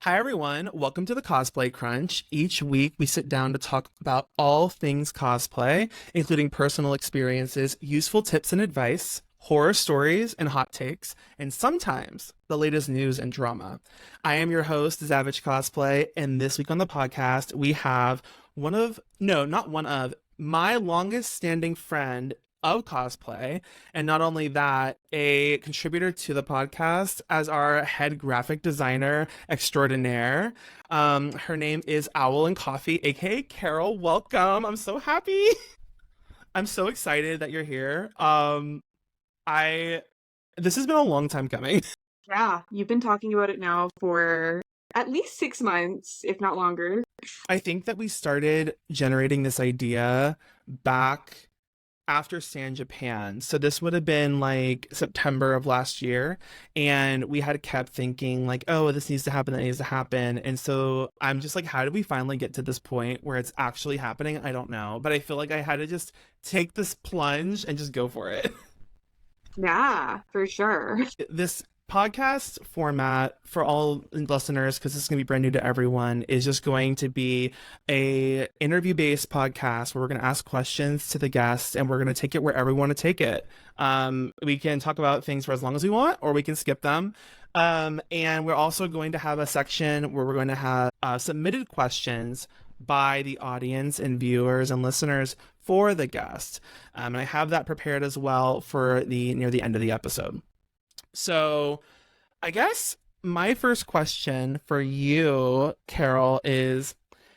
Hi, everyone. Welcome to the Cosplay Crunch. Each week, we sit down to talk about all things cosplay, including personal experiences, useful tips and advice, horror stories and hot takes, and sometimes the latest news and drama. I am your host, Zavage Cosplay, and this week on the podcast, we have not one of, my longest standing friend of cosplay, and not only that, a contributor to the podcast as our head graphic designer extraordinaire. Her name is Owl and Coffee, aka Carol. Welcome. I'm so happy. I'm so excited that you're here. I This has been a long time coming. Yeah, you've been talking about it now for at least 6 months, if not longer. I think that we started generating this idea back after San Japan. So this would have been like September of last year. And we had kept thinking like, oh, this needs to happen, that needs to happen. And so I'm just like, how did we finally get to this point where it's actually happening? I don't know. But I feel like I had to just take this plunge and just go for it. Yeah, for sure. This podcast format for all listeners, because this is going to be brand new to everyone, is just going to be a interview based podcast where we're going to ask questions to the guests and we're going to take it wherever we want to take it. We can talk about things for as long as we want, or we can skip them. And we're also going to have a section where we're going to have submitted questions by the audience and viewers and listeners for the guest. And I have that prepared as well for near the end of the episode. So I guess my first question for you, Carol, is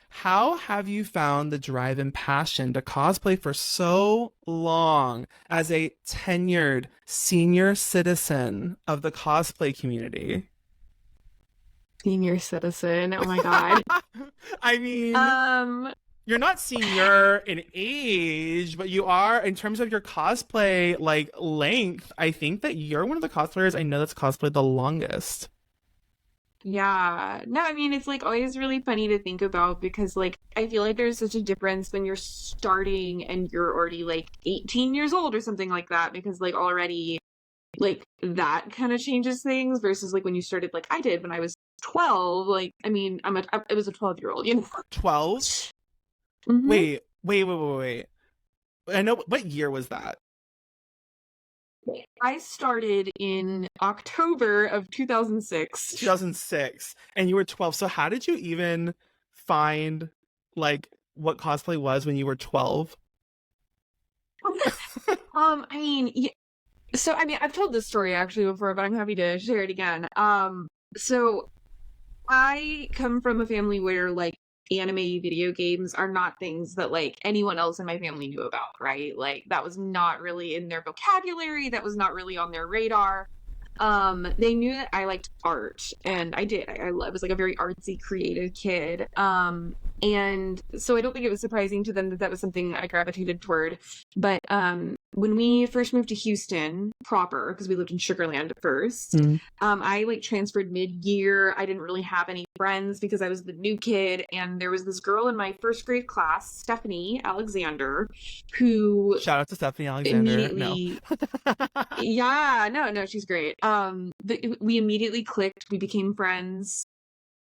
how have you found the drive and passion to cosplay for so long as a tenured senior citizen of the cosplay community? Senior citizen. Oh my God. I mean, you're not senior in age, but you are in terms of your cosplay like length. I think that you're one of the cosplayers I know that's cosplayed the longest. Yeah. No, I mean, it's like always really funny to think about because like I feel like there's such a difference when you're starting and you're already like 18 years old or something like that, because like already like that kind of changes things versus like when you started like I did when I was 12. Like, I mean, I was a 12-year-old, you know. 12? Mhm. Wait. I know, what year was that? I started in October of 2006. 2006. And you were 12. So how did you even find like what cosplay was when you were 12? I mean, so I mean, I've told this story actually before, but I'm happy to share it again. So I come from a family where like anime video games are not things that like anyone else in my family knew about, right? Like that was not really in their vocabulary, that was not really on their radar. They knew that I liked art, and I did. I was like a very artsy, creative kid. And so I don't think it was surprising to them that that was something I gravitated toward. But when we first moved to Houston proper, because we lived in Sugarland at first, I like transferred mid-year. I didn't really have any friends because I was the new kid, and there was this girl in my first grade class, Stephanie Alexander, who Shout out to Stephanie Alexander. immediately yeah, no, she's great. We immediately clicked. We became friends,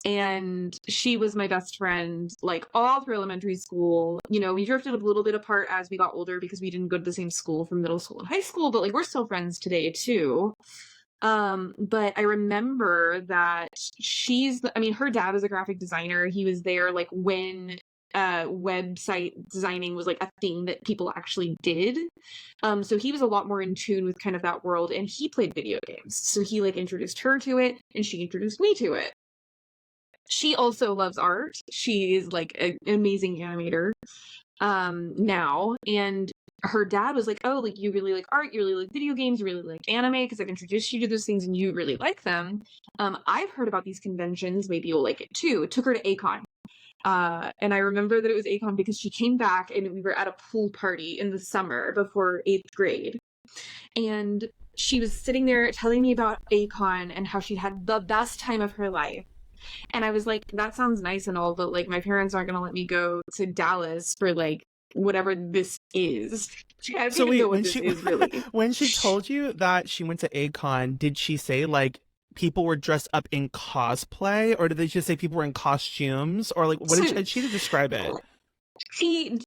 and she was my best friend like all through elementary school. You know, we drifted a little bit apart as we got older because we didn't go to the same school from middle school and high school, but like we're still friends today too. But I remember that her dad was a graphic designer. He was there like when website designing was like a thing that people actually did. So he was a lot more in tune with kind of that world, and he played video games. So he like introduced her to it, and she introduced me to it. She also loves art. She is like an amazing animator now, and her dad was like, oh, like you really like art, you really like video games, you really like anime because I've introduced you to those things and you really like them. I've heard about these conventions, maybe you'll like it too. It took her to Acon. And I remember that it was Acon because she came back and we were at a pool party in the summer before 8th grade. And she was sitting there telling me about Acon and how she'd had the best time of her life. And I was like, that sounds nice and all, but like my parents aren't going to let me go to Dallas for like whatever this is. I don't So even wait, know what this is really. when she told you that she went to Acon, did she say like people were dressed up in cosplay, or did they just say people were in costumes, or like what did she describe it?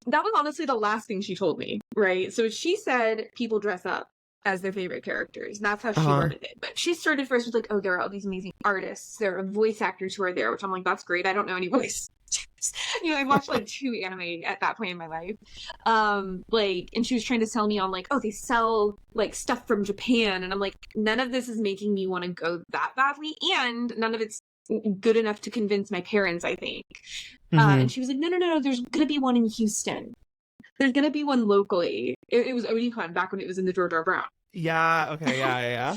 That was honestly the last thing she told me, right? So she said people dress up as their favorite characters. That's how she worded it. But she started first with like, oh, there are all these amazing artists. There are voice actors who are there, which I'm like, that's great. I don't know any voice. I watched like 2 anime at that point in my life. And she was trying to sell me on like, oh, they sell like stuff from Japan. And I'm like, none of this is making me want to go that badly. And none of it's good enough to convince my parents, I think. And she was like, no, there's going to be one in Houston. There's going to be one locally. It was Onicon back when it was in the George R. Brown. Yeah, okay, yeah.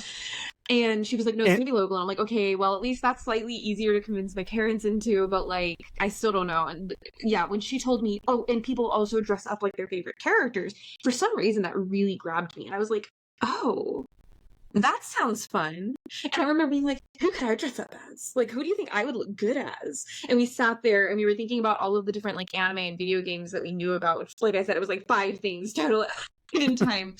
And she was like, no, it's going to be local. And I'm like, okay, well, at least that's slightly easier to convince my parents into, but like, I still don't know. And yeah, when she told me, oh, and people also dress up like their favorite characters, for some reason that really grabbed me. And I was like, oh, that sounds fun. And I remember being like, who could I dress up as? Like, who do you think I would look good as? And we sat there and we were thinking about all of the different like anime and video games that we knew about, which, like I said, it was like 5 things total in time.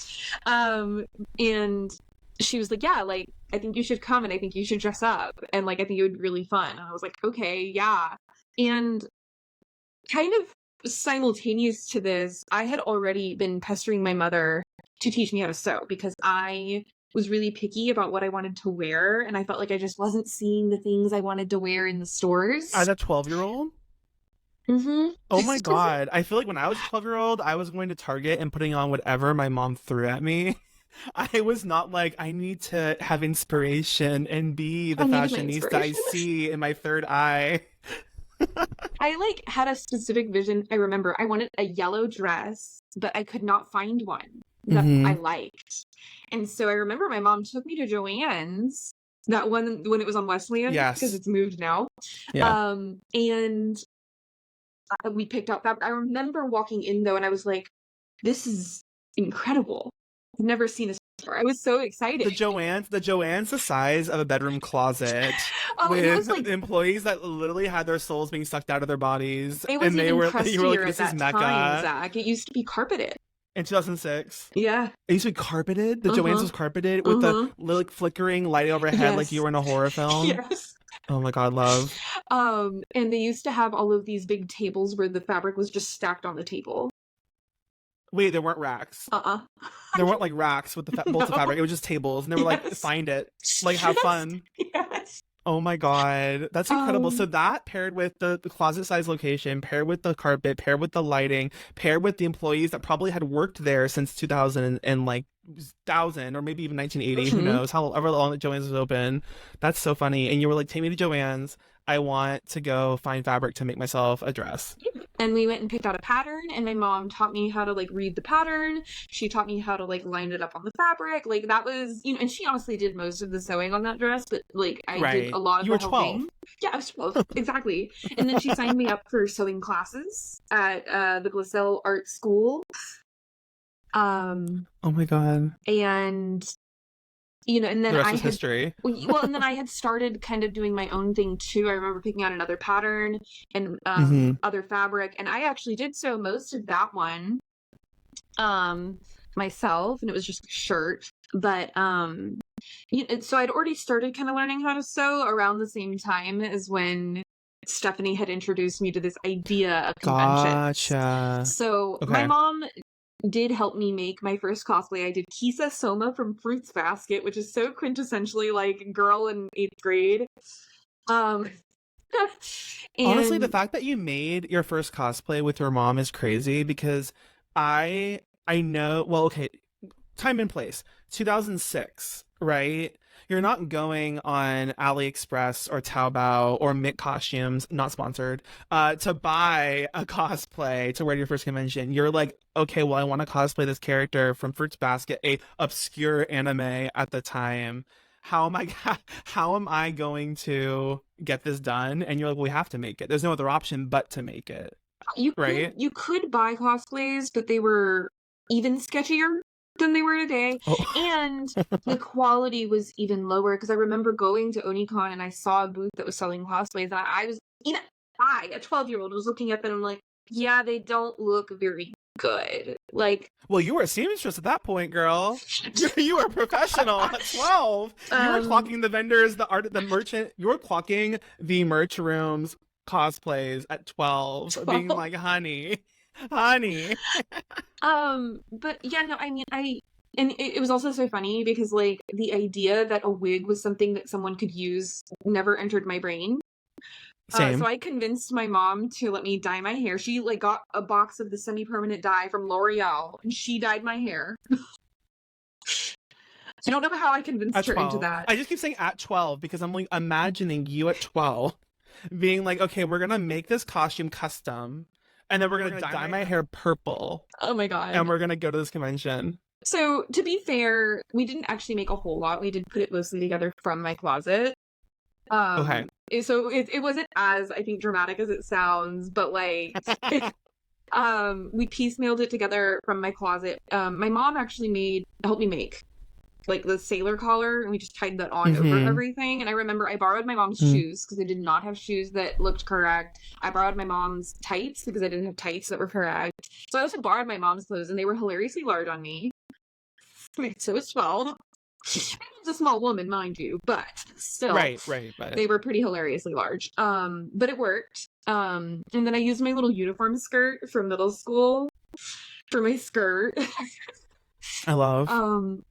And she was like, yeah, like, I think you should come and I think you should dress up. And like, I think it would be really fun. And I was like, okay, yeah. And kind of simultaneous to this, I had already been pestering my mother to teach me how to sew because I was really picky about what I wanted to wear, and I felt like I just wasn't seeing the things I wanted to wear in the stores. As a 12-year-old? Oh my god. I feel like when I was a 12-year-old, I was going to Target and putting on whatever my mom threw at me. I was not like, I need to have inspiration and be the fashionista I see in my third eye. I like had a specific vision. I remember I wanted a yellow dress, but I could not find one that I liked. And so I remember my mom took me to Joann's, that one when it was on Wesleyan, because it's moved now. Yeah. And we picked out that. I remember walking in though, and I was like, this is incredible. I've never seen this before. I was so excited. The Joann's the size of a bedroom closet with like, employees that literally had their souls being sucked out of their bodies. It was and you were like, this is Mecca. Time, Zach. It used to be carpeted. In 2006? Yeah. It used to be carpeted? The Joann's was carpeted with the like flickering light overhead like you were in a horror film? Yes. Oh my god, love. And they used to have all of these big tables where the fabric was just stacked on the table. Wait, there weren't racks. There weren't like racks with the bolts of fabric. It was just tables, and they were like, find it, like have fun. Yes. Oh my god, that's incredible. So that paired with the closet size location, paired with the carpet, paired with the lighting, paired with the employees that probably had worked there since 2000 and like 1000 or maybe even 1980. Who knows? However long that Joann's was open. That's so funny. And you were like, take me to Joann's. I want to go find fabric to make myself a dress. And we went and picked out a pattern, and my mom taught me how to like read the pattern. She taught me how to like line it up on the fabric. Like that was, and she honestly did most of the sewing on that dress, but like I did a lot of the helping. Yeah, I was 12. Exactly. And then she signed me up for sewing classes at the Glasell Art School. Oh my god. And and then the rest was history. Well, and then I had started kind of doing my own thing too. I remember picking out another pattern and other fabric, and I actually did sew most of that one myself, and it was just a shirt. But so I'd already started kind of learning how to sew around the same time as when Stephanie had introduced me to this idea of conventions. Gotcha. So my mom did help me make my first cosplay. I did Kisa Soma from Fruits Basket, which is so quintessentially like girl in 8th grade. Honestly, the fact that you made your first cosplay with your mom is crazy because I know, well, okay, time and place. 2006, right? You're not going on AliExpress or Taobao or Mint Costumes, not sponsored, to buy a cosplay to wear to your first convention. You're like, okay, well, I want to cosplay this character from Fruits Basket, a obscure anime at the time. How am I going to get this done? And you're like, well, we have to make it. There's no other option but to make it. You could buy cosplays, but they were even sketchier than they were today. And the quality was even lower because I remember going to Onicon and I saw a booth that was selling cosplays, and I was, a 12-year-old was looking at them and I'm like, yeah, they don't look very good. Like, Well, you were a seamstress at that point, girl. You were a professional at 12. You were clocking the vendors, the merchant. You were clocking the merch rooms cosplays at 12, being like, honey, honey. but yeah, no, I mean, and it was also so funny because like the idea that a wig was something that someone could use never entered my brain. So Same. I convinced my mom to let me dye my hair. She like got a box of the semi-permanent dye from L'Oreal and she dyed my hair. I don't know how I convinced At her into 12. that. I just keep saying at 12 because I'm like imagining you at 12 being like, okay, we're going to make this costume custom and then we're going to dye my hair purple. Oh my God. And we're going to go to this convention. So to be fair, we didn't actually make a whole lot. We did put it mostly together from my closet. Okay. So it wasn't as, I think, dramatic as it sounds, but like we piecemealed it together from my closet. My mom actually helped me make like the sailor collar, and we just tied that on over everything. And I remember I borrowed my mom's shoes because I did not have shoes that looked correct. I borrowed my mom's tights because I didn't have tights that were correct. So I also borrowed my mom's clothes, and they were hilariously large on me. So it's 12. I was a small woman, mind you, but still, right. But they were pretty hilariously large. But it worked. And then I used my little uniform skirt from middle school for my skirt. I love.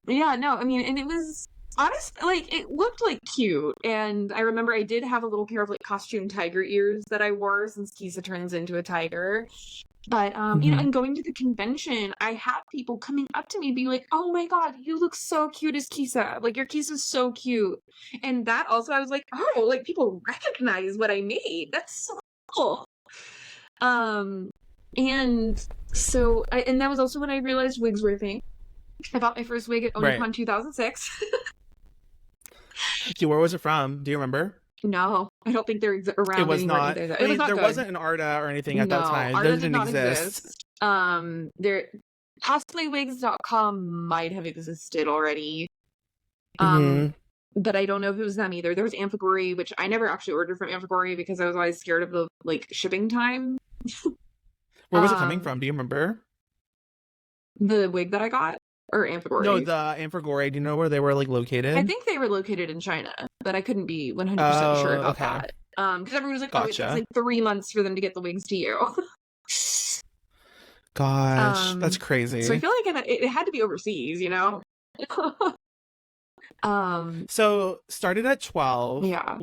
Yeah, no, I mean, and it was honest, like it looked like cute. And I remember I did have a little pair of like costume tiger ears that I wore since Kisa turns into a tiger. But you know, and going to the convention, I had people coming up to me being like, "Oh my God, you look so cute as Kisa! Like your Kisa's so cute." And that also, I was like, "Oh, like people recognize what I made. That's so cool." And so, and that was also when I realized wigs were a thing. I bought my first wig at Onicon 2006. Where was it from? Do you remember? No, I don't think they're around. It was anymore not. either. I mean, It was not there good. wasn't an Arda or anything at that time. Arda Those did didn't not exist. There, cosplaywigs.com might have existed already. But I don't know if it was them either. There was Amphagori, which I never actually ordered from Amphagori because I was always scared of the like shipping time. Where was it coming from? Do you remember? The wig that I got? Or Amphagori? No, the Amphagori. Do you know where they were like located? I think they were located in China, but I couldn't be 100% sure about that. Because everyone was like, "Oh, it takes like 3 months for them to get the wigs to you." Gosh, that's crazy. So I feel like it had to be overseas, you know. So started at 12. Yeah.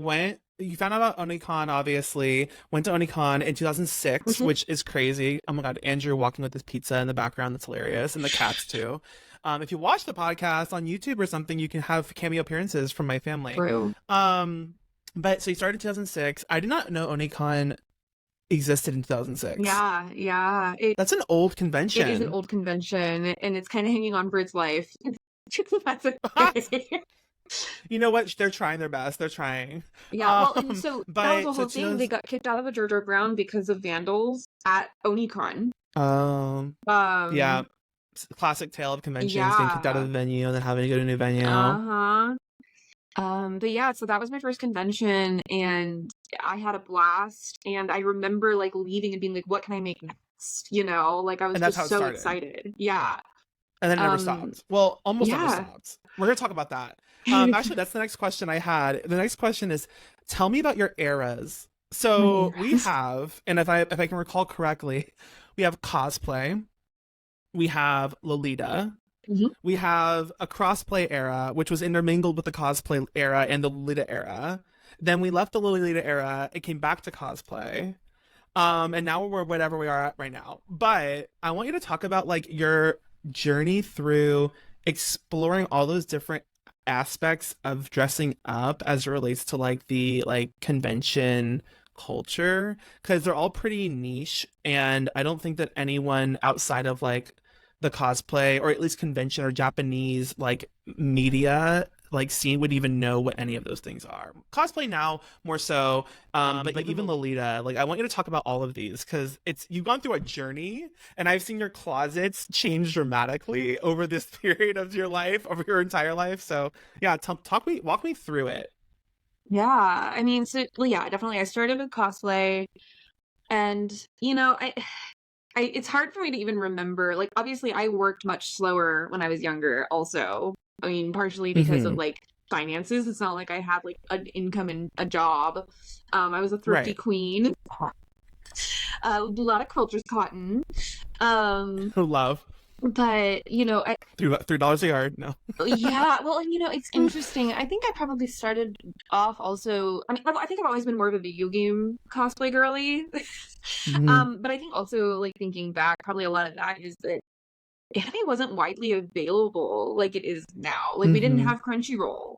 You found out about Onicon, obviously. Went to Onicon in 2006, which is crazy. Oh my God, Andrew walking with this pizza in the background. That's hilarious. And the cats too. If you watch the podcast on YouTube or something, you can have cameo appearances from my family. True. But so you started in 2006. I did not know Onicon existed in 2006. Yeah. That's an old convention. It is an old convention, and it's kind of hanging on for its life. That's okay. You know what? They're trying their best. They're trying. Yeah, well, and so that was the whole thing. They got kicked out of a Jar Jar Brown because of vandals at Onicon. Yeah. Classic tale of conventions, getting kicked out of the venue and then having to go to a new venue. But yeah, so that was my first convention and I had a blast. And I remember like leaving and being like, what can I make next? You know, like I was just so excited. Yeah. And then it never stopped. Well, almost never stopped. We're going to talk about that. Actually, that's the next question I had. The next question is, tell me about your eras. So we have, and if I can recall correctly, we have cosplay. We have Lolita. We have a crossplay era, which was intermingled with the cosplay era and the Lolita era. Then we left the Lolita era. It came back to cosplay. And now we're whatever we are at right now. But I want you to talk about like your journey through exploring all those different aspects of dressing up as it relates to like the like convention culture, because they're all pretty niche, and I don't think that anyone outside of like the cosplay or at least convention or Japanese like media like scene would even know what any of those things are. Cosplay now more so, but like even Lolita, like I want you to talk about all of these because you've gone through a journey, and I've seen your closets change dramatically over this period of your life, over your entire life. So yeah, walk me through it. Yeah, I mean, so yeah, definitely. I started with cosplay, and you know, it's hard for me to even remember. Like, obviously, I worked much slower when I was younger, also. I mean, partially because of Hmm. like finances. It's not like I had like an income and a job. I was a thrifty Right. queen. A lot of quilters cotton. Um, Who love but $3 a yard? No. yeah, well, and it's interesting. I think I probably started off also. I mean, I think I've always been more of a video game cosplay girly. Hmm. But I think also like thinking back, probably a lot of that is that anime wasn't widely available like it is now. Like we didn't Hmm. have Crunchyroll.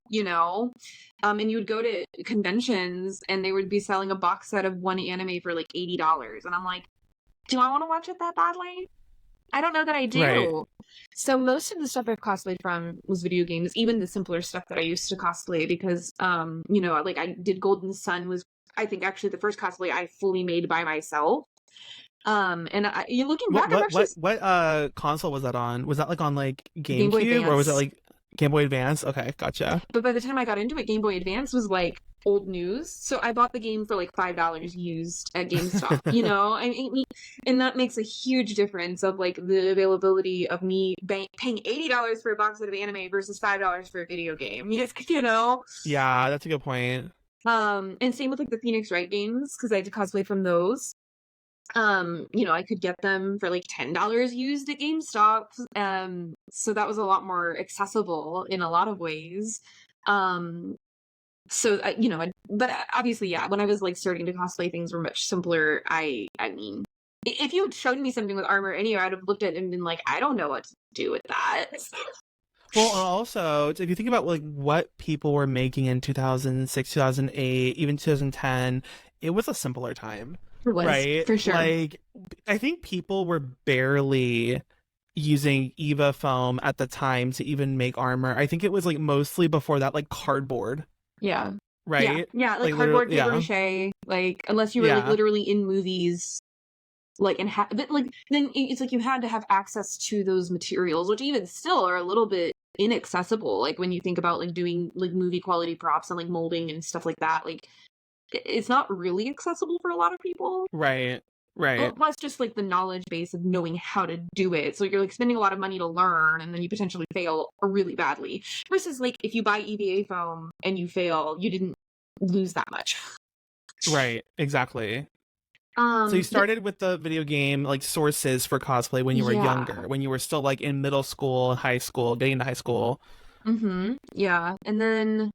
And you would go to conventions and they would be selling a box set of one anime for like $80, and I'm like, do I want to watch it that badly? I don't know that I Right. do. So most of the stuff I've cosplayed from was video games, even the simpler stuff that I used to cosplay because like I did Golden Sun was I think actually the first cosplay I fully made by myself. And you're looking What back, I've what actually what what console was that on? Was that like on like Game Boy GameCube or was it Advance. like Game Boy Advance? Okay, gotcha. But by the time I got into it, Game Boy Advance was like old news. So I bought the game for like $5 used at GameStop. I mean, and that makes a huge difference of like the availability of me paying $80 for a box set of anime versus $5 for a video game. Yeah, that's a good point. And same with like the Phoenix Wright games because I did cosplay from those. I could get them for like $10 used at GameStop. So that was a lot more accessible in a lot of ways. Um, but obviously, yeah, when I was like starting to cosplay, things were much simpler. I mean, if you had shown me something with armor anyway, I'd have looked at it and been like, I don't know what to do with that. Well, also, if you think about like what people were making in 2006, 2008, even 2010, it was a simpler time, It was, right? for sure. Like, I think people were barely using Eva foam at the time to even make armor. I think it was like mostly before that, like cardboard, Yeah. Yeah. right? Yeah. Like Like literally, cardboard paper yeah, mache, like unless you were like yeah, literally in movies, like but like then it's like you had to have access to those materials, which even still are a little bit inaccessible. Like when you think about like doing like movie quality props and like molding and stuff like that, like it's not really accessible for a lot of people. right, right. Well, plus just like the knowledge base of knowing how to do it. So you're like spending a lot of money to learn and then you potentially fail really badly. Versus like if you buy EVA foam and you fail, you didn't lose that much. Right, exactly. So you But started with the video game like sources for cosplay when you were yeah. younger, when you were still like in middle school, high school, getting to high school. Yeah. And then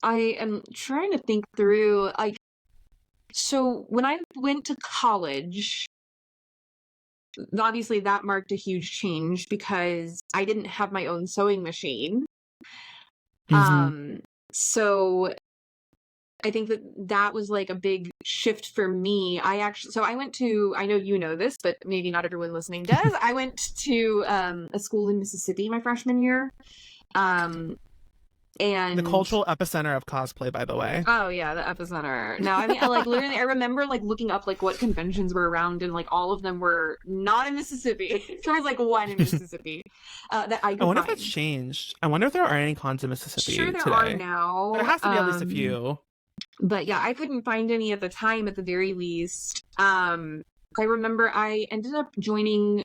I am trying to think through like so when I went to college, obviously that marked a huge change because I didn't have my own sewing machine. Hmm. Um so I think that was like a big shift for me. I went to, I know you know this, but maybe not everyone listening does. I went to a school in Mississippi my freshman year. Um, The and cultural epicenter of cosplay, by the way. oh yeah, the epicenter. Now, I mean, I like literally, I remember like looking up like what conventions were around, and like all of them were not in Mississippi. There was like one in Mississippi that I I could wonder if that's find. changed. I wonder if there are any cons in Sure, Mississippi there are today. There now. has to be at least a few. But yeah, I couldn't find any at the time at the very least. I remember I ended up joining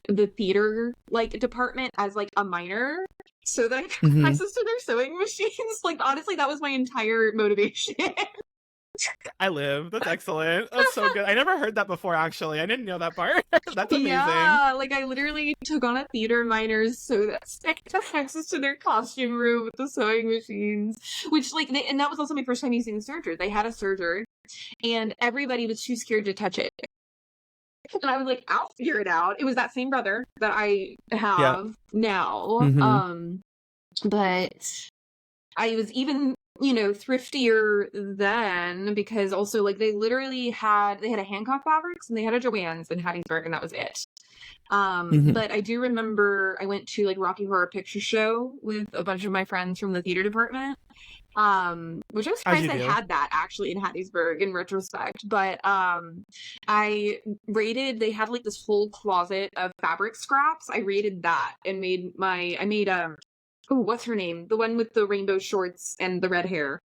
the theater like department as like a minor so that I could Hmm. access to their sewing machines. Like honestly, that was my entire motivation. I live. That's excellent. That's so good. I never heard that before, actually. I didn't know that part. That's amazing. Yeah, like I literally took on a theater minors so that I could have access to their costume room with the sewing machines. Which and that was also my first time using the serger. They had a serger and everybody was too scared to touch it. And I was like, I'll figure it out. It was that same brother that I Yeah. have now. Hmm. But I was even, thriftier then because also like they had a Hancock Fabrics and they had a Joann's in Hattiesburg and that was it. Hmm. But I do remember I went to like Rocky Horror Picture Show with a bunch of my friends from the theater department. Which I was As surprised you they do. had that actually in Hattiesburg in retrospect. But they had like this whole closet of fabric scraps. I raided that and I made oh, what's her name? The one with the rainbow shorts and the red hair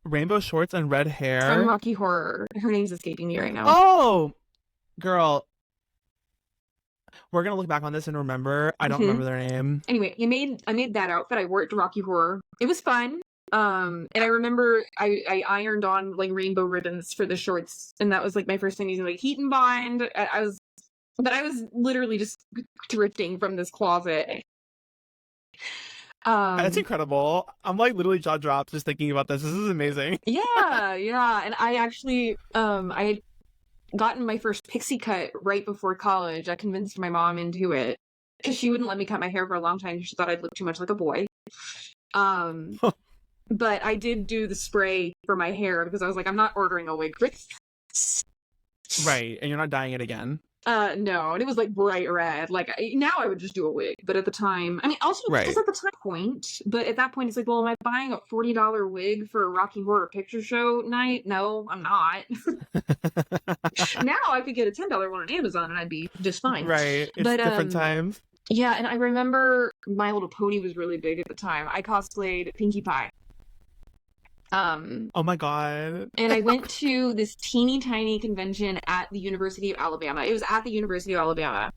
Rainbow shorts and red from hair. Rocky Horror. Her name's escaping me right now. Oh! Girl, we're gonna look back on this and remember. I don't Mhm. remember their name. Anyway, I made that outfit. I wore it to Rocky Horror. It was fun. And I remember I ironed on like rainbow ribbons for the shorts, and that was like my first time using like heat and bind. I was literally just thrifting from this closet. That's Um, incredible. I'm like literally jaw dropped just thinking about this. This is amazing. yeah. And I actually, I had gotten my first pixie cut right before college. I convinced my mom into it because she wouldn't let me cut my hair for a long time. She thought I'd look too much like a boy. Um, but I did do the spray for my hair because I was like, I'm not ordering a wig for this. Right, and you're not dyeing it again. No, and it was like bright red. Like now I would just do a wig, but at the time, I mean, also because Right. at the time point, but at that point it's like, well, am I buying a $40 wig for a Rocky Horror Picture Show night? No, I'm not. Now I could get a $10 one on Amazon and I'd be just fine. Right. It's But different times. yeah, and I remember My Little Pony was really big at the time. I cosplayed Pinkie Pie. Oh my god. And I went to this teeny tiny convention at the University of Alabama. It was at the University of Alabama.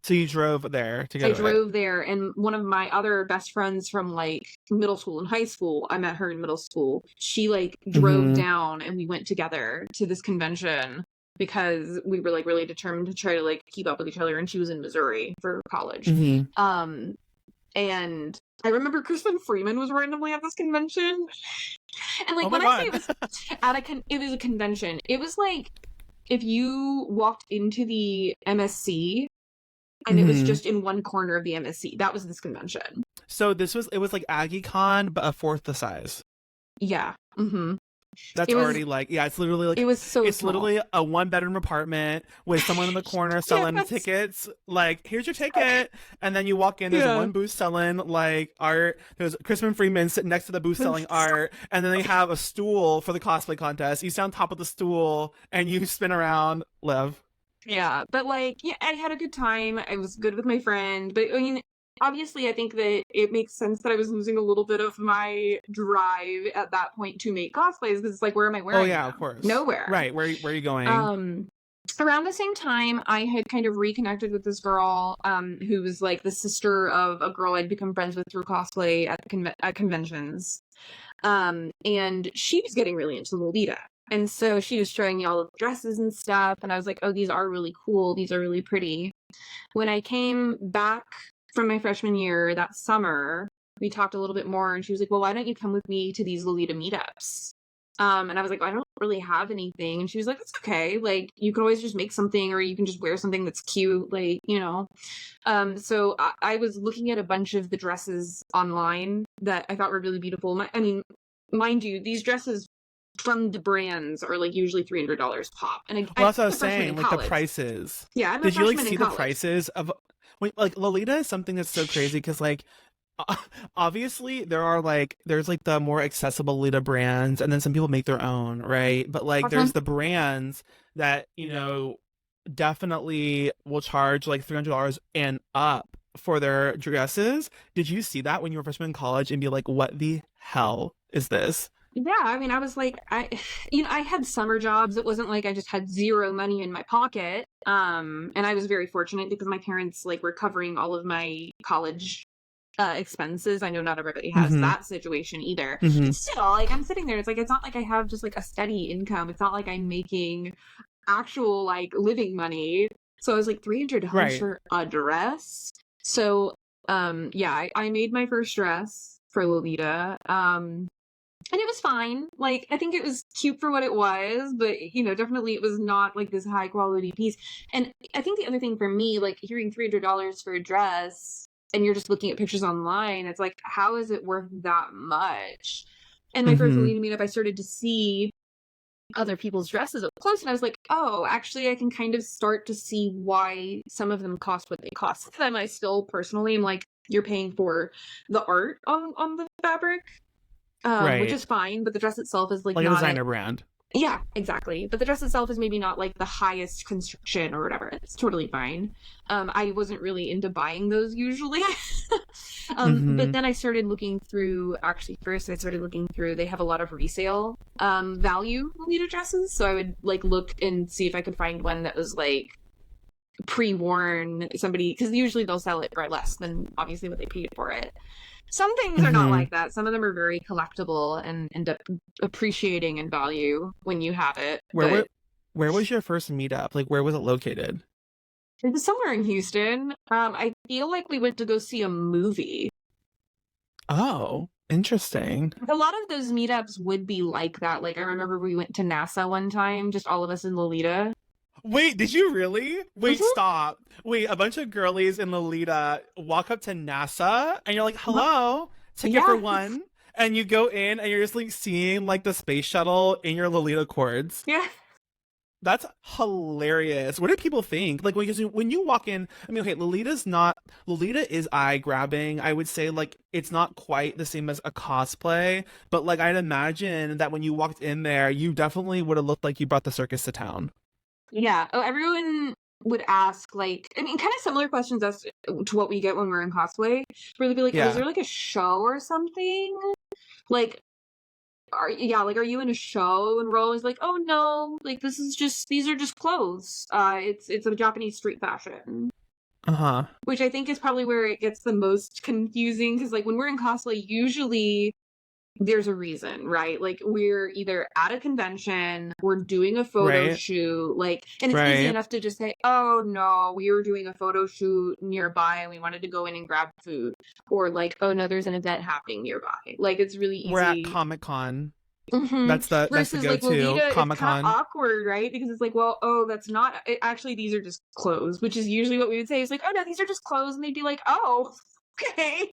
So you drove there to go I to it. drove there, and one of my other best friends from like middle school and high school, I met her in middle school. She like drove down and we went together to this convention because we were like really determined to try to like keep up with each other, and she was in Missouri for college. And I remember Kristen Freeman was randomly at this convention. And like Oh my when I say god. it was it was a convention, it was like if you walked into the MSC and it was just in one corner of the MSC. That was this convention. So it was like AggieCon, but a fourth the size. Yeah. That's already like, yeah, it's literally like, it was so it's small. literally a 1-bedroom apartment with someone in the corner selling Yes. tickets. Like, here's your ticket. And then you walk in, there's one booth selling like art. There's Kristen Freeman sitting next to the booth selling art. And then they have a stool for the cosplay contest. You sit on top of the stool and you spin around, Liv. Yeah, but like, yeah, I had a good time. I was good with my friend, but I mean, obviously, I think that it makes sense that I was losing a little bit of my drive at that point to make cosplays because it's like, where am I wearing? Oh yeah, them? of course. Nowhere. Right. Where are you going? Around the same time, I had kind of reconnected with this girl, who was like the sister of a girl I'd become friends with through cosplay at at conventions. And she was getting really into Lolita. And so she was showing me all the dresses and stuff, and I was like, oh, these are really cool. These are really pretty. When I came back from my freshman year that summer, we talked a little bit more, and she was like, well, why don't you come with me to these Lolita meetups? And I was like, well, I don't really have anything. And she was like, that's okay. Like, you can always just make something, or you can just wear something that's cute, like, you know. So I was looking at a bunch of the dresses online that I thought were really beautiful. I mean, mind you, these dresses from the brands are like usually $300 pop. And Well, that's what I was saying, like the prices. Yeah, I'm a Did you like freshman see in the college. prices of like Lolita is something that's so crazy because like obviously there's like the more accessible Lolita brands and then some people make their own, right? But like there's the brands that, you know, definitely will charge like $300 and up for their dresses. Did you see that when you were a freshman in college and be like, what the hell is this? Yeah, I mean, I was like, I had summer jobs. It wasn't like I just had zero money in my pocket. And I was very fortunate because my parents like were covering all of my college expenses. I know not everybody has that situation either. Still, like I'm sitting there, it's not like I have just like a steady income. It's not like I'm making actual like living money. So I was like $300 for a dress. So yeah, I made my first dress for Lolita. And it was fine. Like, I think it was cute for what it was, but, you know, definitely it was not like this high quality piece. And I think the other thing for me, like hearing $300 for a dress and you're just looking at pictures online, it's like, how is it worth that much? And my first Lolita meetup, I started to see other people's dresses up close, and I was like, oh, actually, I can kind of start to see why some of them cost what they cost. Then I still personally am like, you're paying for the art on the fabric. Which is fine, but the dress itself is like a not designer brand. Yeah, exactly. But the dress itself is maybe not like the highest construction or whatever. It's totally fine. I wasn't really into buying those usually. But Mm-hmm. then I started looking through, actually first I started looking through, they have a lot of resale value Lolita dresses. So I would like look and see if I could find one that was like pre-worn somebody, because usually they'll sell it for less than obviously what they paid for it. Some things are not Mm-hmm. like that. Some of them are very collectible and end up appreciating in value when you have it. Where But were, where was your first meetup? Like, where was it located? it was somewhere in Houston. I feel like we went to go see a movie. Oh, interesting. A lot of those meetups would be like that. Like I remember we went to NASA one time, just all of us in Lolita. Wait, did you really? Wait, Mhm. stop. Wait, a bunch of girlies in Lolita walk up to NASA and you're like, hello, ticket for Yeah. one. And you go in and you're just like seeing like the space shuttle in your Lolita cords. Yeah. That's hilarious. What do people think? Like when you walk in, I mean, okay, Lolita is eye grabbing. I would say like it's not quite the same as a cosplay, but like I'd imagine that when you walked in there, you definitely would have looked like you brought the circus to town. Yeah. Oh, everyone would ask, like, I mean, kind of similar questions as to what we get when we're in cosplay, where they'd be like, "Oh, is Yeah. there like a show or something? Like, like, are you in a show?" And we're always like, "Oh no, like these are just clothes. It's a Japanese street fashion." Uh-huh. Which I think is probably where it gets the most confusing, because like when we're in cosplay, usually there's a reason, right? Like we're either at a convention, we're doing a photo Right. shoot, like, and it's easy Right. enough to just say, "Oh no, we were doing a photo shoot nearby and we wanted to go in and grab food," or like, "Oh no, there's an event happening nearby." Like it's really We're at easy. Comic-Con. Hmm. That's the Versus like go-to. Lolita, it's kind of Comic-Con. awkward, right? Because it's like, well, oh, that's not actually, these are just clothes, which is usually what we would say. It's like, "Oh no, these are just clothes," and they'd be like, "Oh, okay."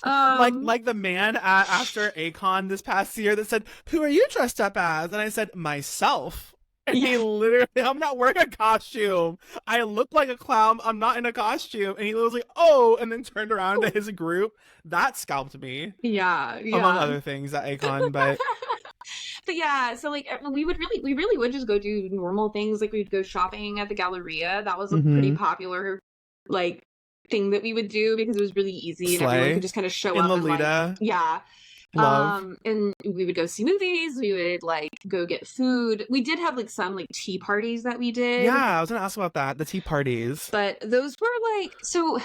Um, Like the man after Acon this past year that said, "Who are you dressed up as?" And I said, "Myself." And yeah. he literally, I'm not wearing a costume. I look like a clown. I'm not in a costume. And he was like, "Oh," and then turned around to his group. That scalped me, Yeah, among yeah. other things at Acon. But But yeah, so like we really would just go do normal things. Like we'd go shopping at the Galleria. That was a pretty mm-hmm. popular like thing that we would do because it was really easy and everyone could Slay just kind of show in up and like, Lolita, yeah. love. And we would go see movies, we would like go get food. We did have like some like tea parties that we Yeah, did, I was gonna ask about that. The tea parties. but those were like, so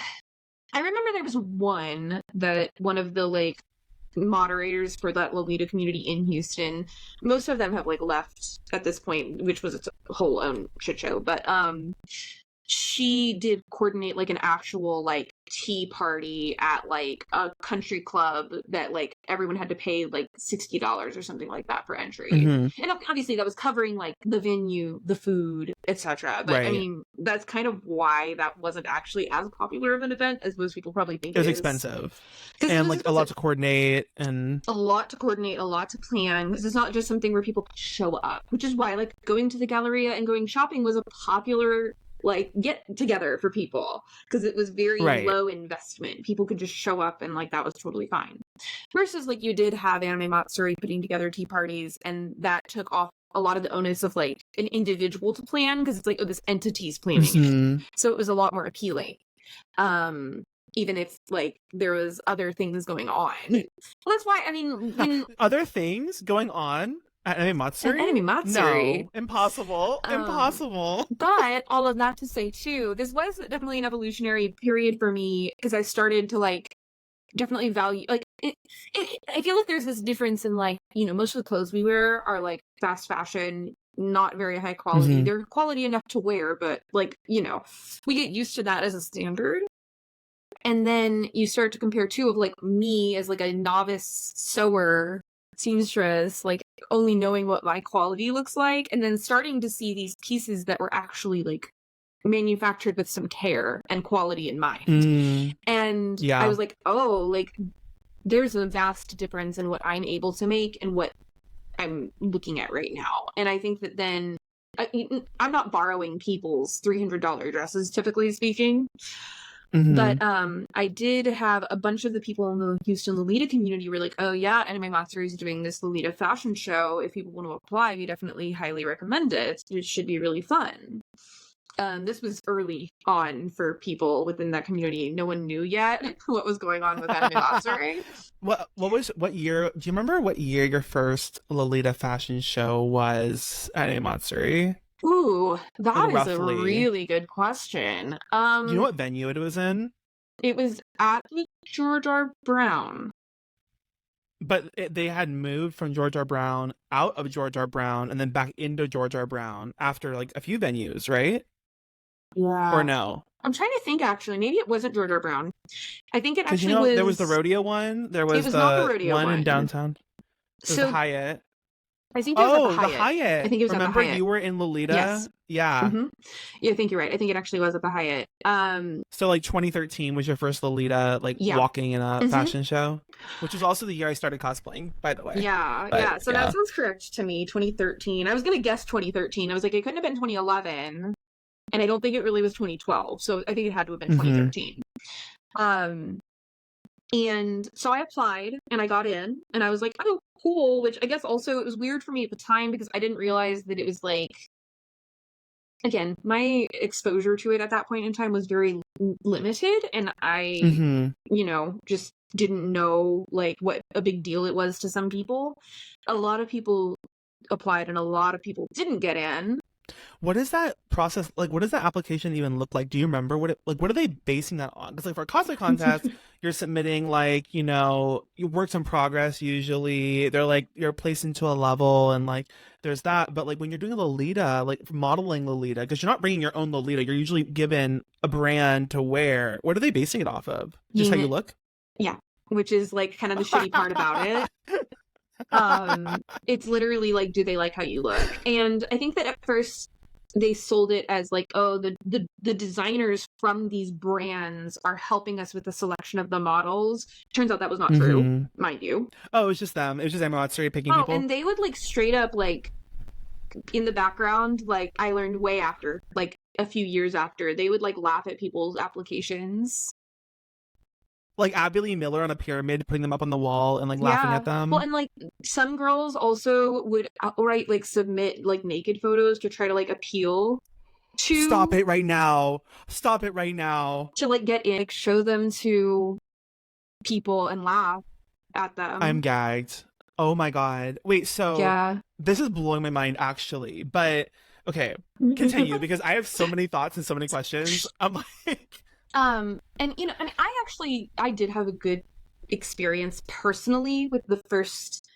I remember there was one of the like moderators for that Lolita community in Houston. Most of them have like left at this point, which was its whole own shit show. But she did coordinate like an actual like tea party at like a country club that like everyone had to pay like $60 or something like that for entry. Mm-hmm. And obviously that was covering like the venue, the food, etc. But I Right. mean, that's kind of why that wasn't actually as popular of an event as most people probably think It was it is. expensive. Because it And was like a lot expensive, to coordinate and a lot to coordinate, a lot to plan, because it's not just something where people show up, which is why like going to the Galleria and going shopping was a popular like get together for people, because it was very right. low investment. People could just show up and like that was totally fine. Versus like you did have Anime Matsuri putting together tea parties, and that took off a lot of the onus of like an individual to plan, because it's like, oh, this entity's planning it. Mm-hmm. So it was a lot more appealing. Even if like there was other things going on. Well, that's why I mean when Other things going on at Anime an Matsuri? Anime Matsuri. No, impossible, Um, impossible. but all of that to say too, this was definitely an evolutionary period for me, because I started to like definitely value like I feel like there's this difference in like, you know, most of the clothes we wear are like fast fashion, not very high quality. Mm-hmm. They're quality enough to wear, but like, you know, we get used to that as a standard. And then you start to compare too, of like me as like a novice sewer seamstress, like only knowing what my quality looks like, and then starting to see these pieces that were actually like manufactured with some care and quality in mind. And I Yeah. was like, oh, like there's a vast difference in what I'm able to make and what I'm looking at right now. And I think that then I'm not borrowing people's $300 dresses, typically speaking. Mm-hmm. But I did have a bunch of the people in the Houston Lolita community were like, oh yeah, Anime Matsuri is doing this Lolita fashion show. If people want to apply, we definitely highly recommend it. It should be really fun. This was early on for people within that community. No one knew yet what was going on with Anime Matsuri. What year, do you remember what year your first Lolita fashion show was at a Matsuri? Ooh, Like that is a roughly. really good question. Do you know what venue it was in? It was at the George R. Brown. But they had moved from George R. Brown out of George R. Brown and then back into George R. Brown after like a few venues, right? Or Yeah. no? I'm trying to think actually. Maybe it wasn't George R. Brown. I think it Because actually there was the was. rodeo one, there It was was not the the rodeo one in one. downtown, there's the So Hyatt. I think it was at the Oh, the Hyatt. I Hyatt. think it was at the Remember Hyatt. you were in Yes. Lolita? Yeah. hmm Yeah, I think you're right. I think it actually was at the Hyatt. So like 2013 was your first Lolita like Yeah. walking in a hmm fashion show, which was also the year I started cosplaying, by the way. Yeah, But yeah. So that yeah. sounds correct to me. 2013. I was gonna guess 2013. I was like, it couldn't have been 2011, and I don't think it really was 2012. So I think it had to have been Mm-hmm. 2013. Um, and so I applied and I got in, and I was like, oh, cool. Which I guess also it was weird for me at the time because I didn't realize that it was like, again, my exposure to it at that point in time was very limited, and I, Mm-hmm. just didn't know like what a big deal it was to some people. A lot of people applied and a lot of people didn't get in. What is that process like? What does that application even look like? Do you remember what it like? What are they basing that on? Because like for a cosplay contest, you're submitting like your works in progress. Usually, they're like you're placed into a level, and like there's that. But like when you're doing a Lolita, like modeling Lolita, because you're not bringing your own Lolita, you're usually given a brand to wear. What are they basing it off of? Just how you look? Yeah, which is like kind of the shitty part about it. It's literally like, do they like how you look? And I think that at first they sold it as like, oh, the designers from these brands are helping us with the selection of the models. Turns out that was not true, Mm-hmm. mind you. Oh, it was just them. It was just Amatsuri picking Oh, people. and they would like straight up like in the background, like I learned way after, like a few years after, they would like laugh at people's applications. Like Abby Lee Miller on a pyramid, putting them up on the wall and like laughing Yeah. at them. Well, and like some girls also would outright like submit like naked photos to try to like appeal to Stop it right now. Stop it right now. to like get in, like, show them to people and laugh at I'm them. gagged. Oh my god. Wait, so Yeah. this is blowing my mind actually. But okay, continue because I have so many thoughts and so many questions. I'm like And I mean, I did have a good experience personally with the first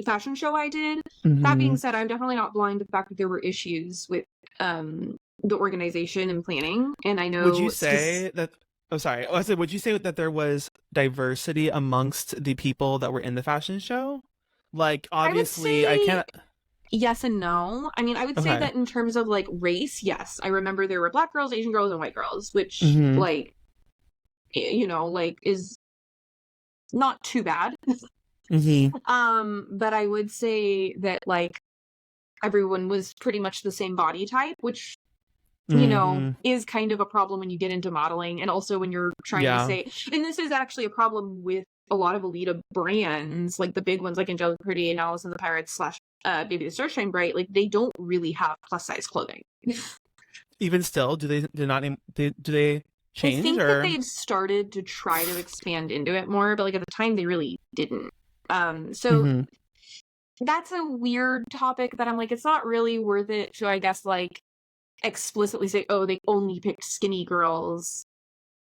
fashion show I did. That being said, I'm definitely not blind to the fact that there were issues with the organization and planning. And I know would you say that oh sorry. I said would you say that there was diversity amongst the people that were in the fashion show? Like I would obviously I say can't yes and no. I mean, I would say okay. that in terms of like race, yes. I remember there were black girls, Asian girls, and white girls, which Mm-hmm. like like is not too bad. Mm-hmm. But I would say that like everyone was pretty much the same body type, which Mm-hmm. is kind of a problem when you get into modeling, and also when you're trying to Yeah. say, and this is actually a problem with a lot of Alita brands, like the big ones like Angelica Pretty and Alice and the Pirates slash Baby the Starshine Bright, like they don't really have plus size clothing. Even still, do they I change think that or they've started to try to expand into it more, but like at the time they really didn't. So mm-hmm. that's a weird topic that I'm like, it's not really worth it to, I guess, like explicitly say, oh, they only picked skinny girls,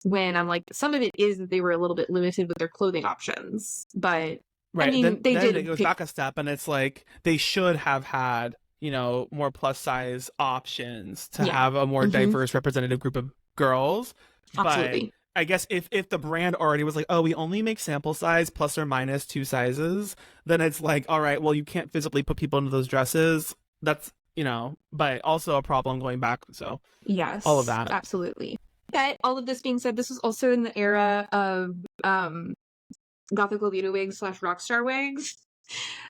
when I'm like, some of it is that they were a little bit limited with their clothing options. But I Right. mean, they Then it did goes pick. back a step and it's like they should have had, more plus size options to Yeah. have a more hmm diverse representative group of girls. But Absolutely. I guess if the brand already was like, oh, we only make sample size plus or minus 2 sizes, then it's like, all right, well, you can't physically put people into those dresses. That's, but also a problem going back. So all of Yes, that. absolutely. But all of this being said, this was also in the era of Gothic Lolita wigs slash Rockstar wigs.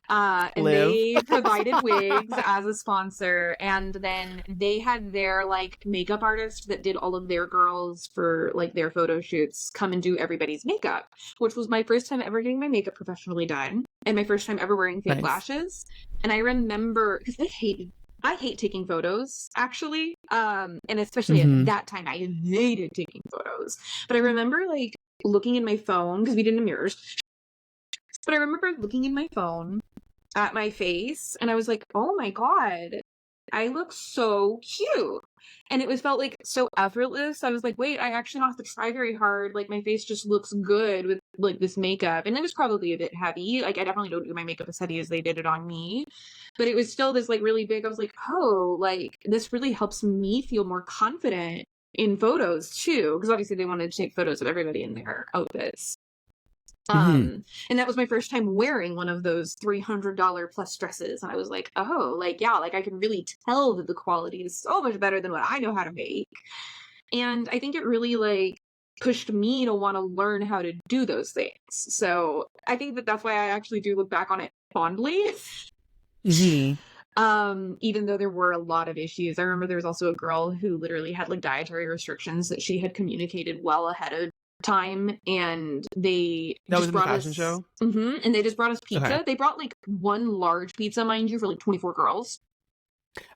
And Live. they provided wigs as a sponsor, and then they had their like makeup artist that did all of their girls for like their photo shoots come and do everybody's makeup, which was my first time ever getting my makeup professionally done and my first time ever wearing fake Nice. lashes. And I remember because I hate taking photos, actually. And especially at Mm-hmm. that time, I hated taking photos. But I remember like looking in my phone because we didn't have mirrors. But I remember looking in my phone at my face and I was like, oh my God, I look so cute. And it was felt like so effortless. I was like, wait, I actually don't have to try very hard. Like my face just looks good with like this makeup. And it was probably a bit heavy. Like I definitely don't do my makeup as heavy as they did it on me. But it was still this like really big, I was like, oh, like this really helps me feel more confident in photos too. Because obviously they wanted to take photos of everybody in their outfits. Mm-hmm. And that was my first time wearing one of those $300 plus dresses. And I was like, oh, like, yeah, like I can really tell that the quality is so much better than what I know how to make. And I think it really like pushed me to want to learn how to do those things. So I think that that's why I actually do look back on it fondly. Mm-hmm. Even though there were a lot of issues. I remember there was also a girl who literally had like dietary restrictions that she had communicated well ahead of time, and they That was just in the brought fashion us show. and they just brought us Okay. pizza. They brought like one large pizza, mind you, for like 24 girls.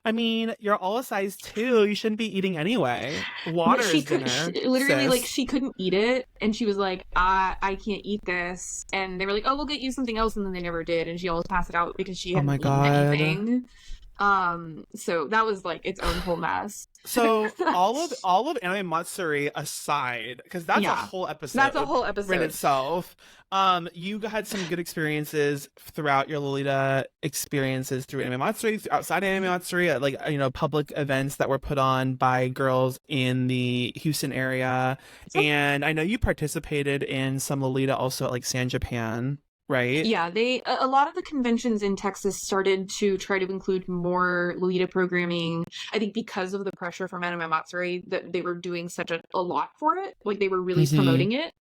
I mean, you're all a size 2. You shouldn't be eating anyway. But Water she is could dinner, literally like sis. she couldn't eat it, and she was like, I can't eat this. And they were like, oh, we'll get you something else, and then they never did, and she always passed it out because she Oh hadn't my eaten God. anything. So that was like its own whole mess. So all of Anime Matsuri aside, because that's a Yeah, whole that's a episode whole in episode. itself. You had some good experiences throughout your Lolita experiences through Anime Matsuri, outside Anime Matsuri, at like public events that were put on by girls in the Houston area, So and I know you participated in some Lolita also at like San Japan, right? yeah, a lot of the conventions in Texas started to try to include more Lolita programming. I think because of the pressure from Anime Matsuri that they were doing such a lot for it, like they were really Mm-hmm. promoting it.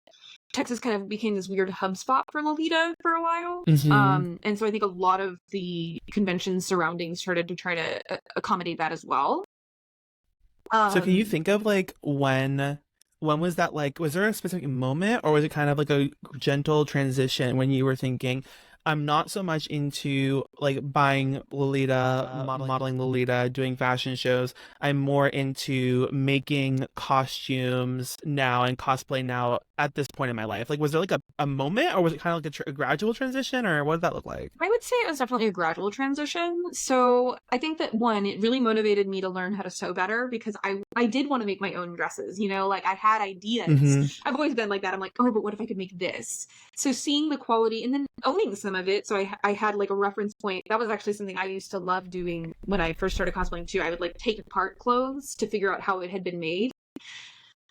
Texas kind of became this weird hub spot for Lolita for a while. Mm-hmm. And so I think a lot of the conventions surrounding started to try to accommodate that as well. So can you Um, think of like when was that, like was there a specific moment, or was it kind of like a gentle transition when you were thinking, I'm not so much into like buying Lolita, modeling Lolita, doing fashion shows. I'm more into making costumes now and cosplay now at this point in my life. Like was there like a moment, or was it kind of like a gradual transition, or what did that look like? I would say it was definitely a gradual transition. So I think that one, it really motivated me to learn how to sew better because I did want to make my own dresses, you know, like I had ideas. Mm-hmm. I've always been like that. I'm like, oh, but what if I could make this? So seeing the quality and then owning some of it. So I had like a reference point. That was actually something I used to love doing when I first started cosplaying too. I would like take apart clothes to figure out how it had been made.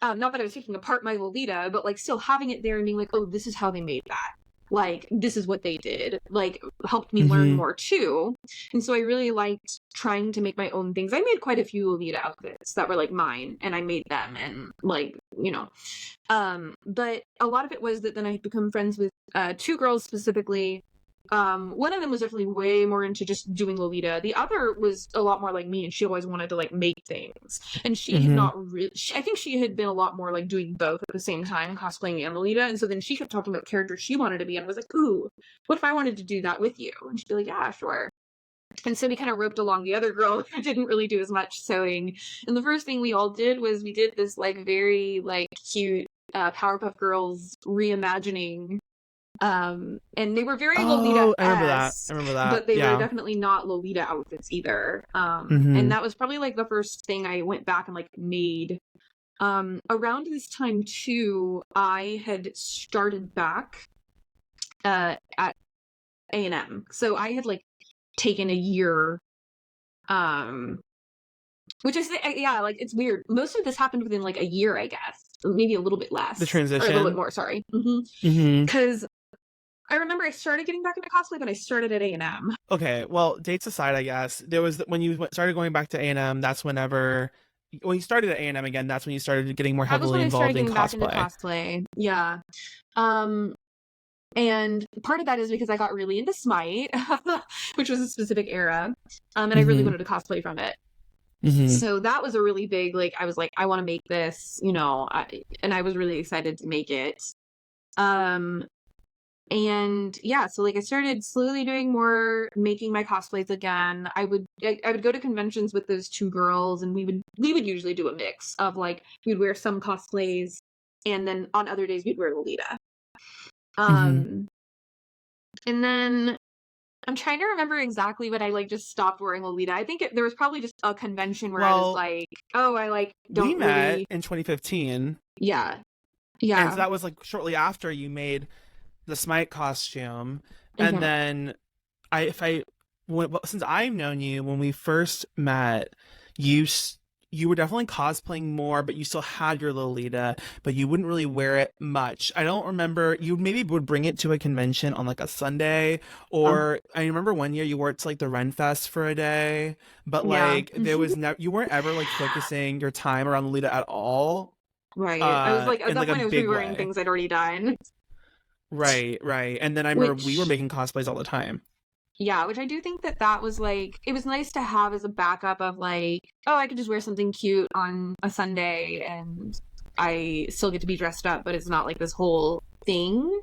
Not that I was taking apart my Lolita, but like still having it there and being like, oh, this is how they made that. Like, this is what they did. Like, helped me learn Mm-hmm. more too. And so I really liked trying to make my own things. I made quite a few Lolita outfits that were like mine, and I made them and like, you know. But a lot of it was that then I had become friends with two girls specifically. One of them was definitely way more into just doing Lolita. The other was a lot more like me, and she always wanted to like make things. And she had Mm-hmm. not really. I think she had been a lot more like doing both at the same time, cosplaying and Lolita. And so then she kept talking about characters she wanted to be, and I was like, "Ooh, what if I wanted to do that with you?" And she'd be like, "Yeah, sure." And so we kind of roped along the other girl who didn't really do as much sewing. And the first thing we all did was we did this like very like cute Powerpuff Girls reimagining, and they were very Oh, I remember that. I Lolita-esque, remember that. but they were Yeah. definitely not Lolita outfits either. And Mm-hmm. that was probably like the first thing I went back and like made. Around this time too, I had started back at A&M. So I had like taken a year, um, which is yeah, like it's weird. Most of this happened within like a year, I guess, maybe a little bit The less or a little bit transition. more. Sorry, Mm-hmm. because I remember I started getting back into cosplay, but I started at A&M. Okay, well, dates aside, I guess there was when you started going back to A&M. That's whenever when you started at A&M again. That's when you started getting more That was when heavily I started involved in getting back into cosplay. cosplay. Yeah. Um, And part of that is because I got really into Smite, which was a specific era. And I really Mm-hmm. wanted to cosplay from it. Mm-hmm. So that was a really big, like, I was like, I want to make this, and I was really excited to make it. Um, and yeah, so like I started slowly doing more, making my cosplays again. I would go to conventions with those two girls, and we would usually do a mix of like we'd wear some cosplays, and then on other days we'd wear Lolita. Mm-hmm. Um, and then I'm trying to remember exactly when I like just stopped wearing Lolita. I think there was probably just a convention where I was Well, like, oh, I like we don't met really. in 2015, Yeah, and so yeah, that was like shortly after you made the Smite costume, and yeah. then if I since I've known you when we first met, you you were definitely cosplaying more, but you still had your Lolita, but you wouldn't really wear it much. I don't remember. You maybe would bring it to a convention on like a Sunday, Oh, or I remember one year you wore it to like the Ren Fest for a day, but yeah. like there was no, you weren't ever like focusing your time around Lolita at all, Right. I was like, at in that like a point, I was big rewearing way. things I'd already done, Right, right. And then I remember we were which, making cosplays all the time. yeah, which I do think that was like, it was nice to have as a backup of like, oh, I could just wear something cute on a Sunday and I still get to be dressed up, but it's not like this whole thing.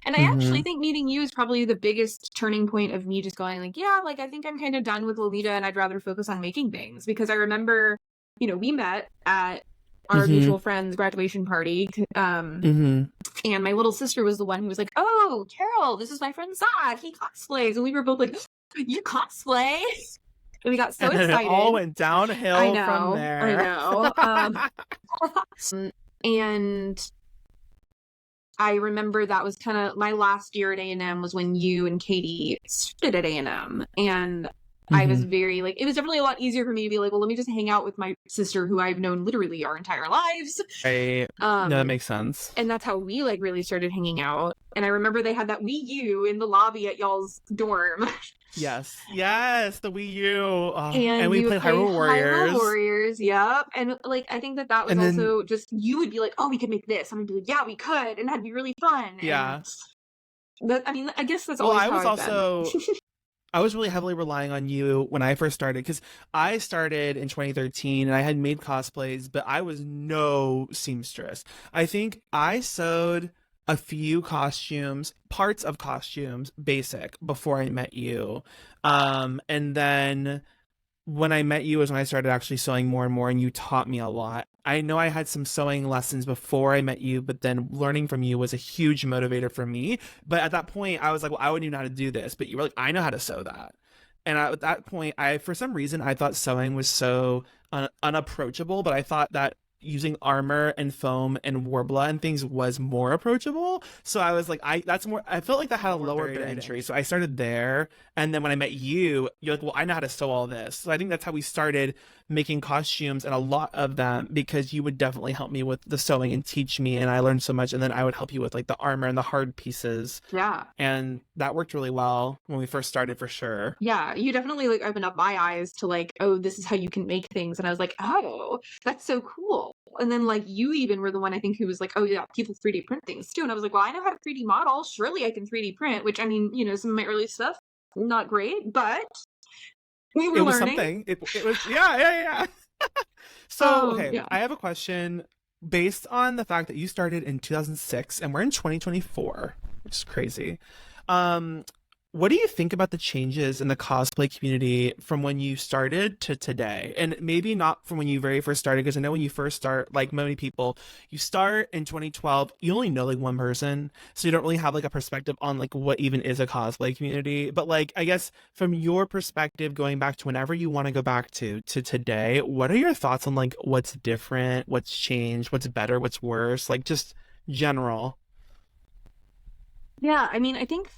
And I Mm-hmm. actually think meeting you is probably the biggest turning point of me just going like, yeah, like I think I'm kind of done with Lolita and I'd rather focus on making things because I remember, we met at our Mm-hmm. mutual friend's graduation party. Mm-hmm. And my little sister was the one who was like, "Oh, Carol, this is my friend Zach. He cosplays." And we were both like, "You cosplay?" And we got so And then it all excited. went I downhill from know, I there. know. And I remember that was kind of my last year at A&M was when you and Katie started at A&M. And I was Hmm. very like, it was definitely a lot easier for me to be like, well, let me just hang out with my sister who I've known literally our entire lives. Right. No, that Um, makes sense. and that's how we like really started hanging out. And I remember they had that Wii U in the lobby at y'all's dorm. Yes. Yes, the Wii U. Oh, and And we we would played play Hyrule Hyrule Warriors. Warriors. Yep. And like I think that was And then, also just you would be like, "Oh, we could make this." And I'd be like, "Yeah, we could." And that'd be really fun. And yeah. that I mean, I guess that's Well, always how I've been. I was really heavily relying on you when I first started because I started in 2013 and I had made cosplays, but I was no seamstress. I think I sewed a few costumes, parts of costumes, basic, before I met you. And then when I met you is when I started actually sewing more and more, and you taught me a lot. I know I had some sewing lessons before I met you, but then learning from you was a huge motivator for me. But at that point, I was like, well, I wouldn't even know how to do this. But you were like, I know how to sew that. And at that point, for some reason, I thought sewing was so unapproachable, but I thought that using armor and foam and warbler and things was more approachable. So I was like, I felt like that had a lower barrier to entry. So I started there. And then when I met you, you're like, well, I know how to sew all this. So I think that's how we started making costumes and a lot of them because you would definitely help me with the sewing and teach me. And I learned so much. And then I would help you with like the armor and the hard pieces. Yeah. And that worked really well when we first started for sure. Yeah, you definitely like opened up my eyes to like, oh, this is how you can make things. And I was like, oh, that's so cool. And then like you even were the one I think who was like, oh yeah, people 3D print things too. And I was like, well, I know how to 3D model. Surely I can 3D print, which I mean, some of my early stuff, not great, but we It were was learning. something. It was, yeah, yeah, yeah. So, okay, Yeah. I have a question based on the fact that you started in 2006 and we're in 2024, which is crazy. Um, what do you think about the changes in the cosplay community from when you started to today? And maybe not from when you very first started, because I know when you first start, like many people, you start in 2012, you only know like one person, so you don't really have like a perspective on like what even is a cosplay community. But like, I guess from your perspective, going back to whenever you want to go back to today, what are your thoughts on like what's different, what's changed, what's better, what's worse, like just general? Yeah, I mean, I think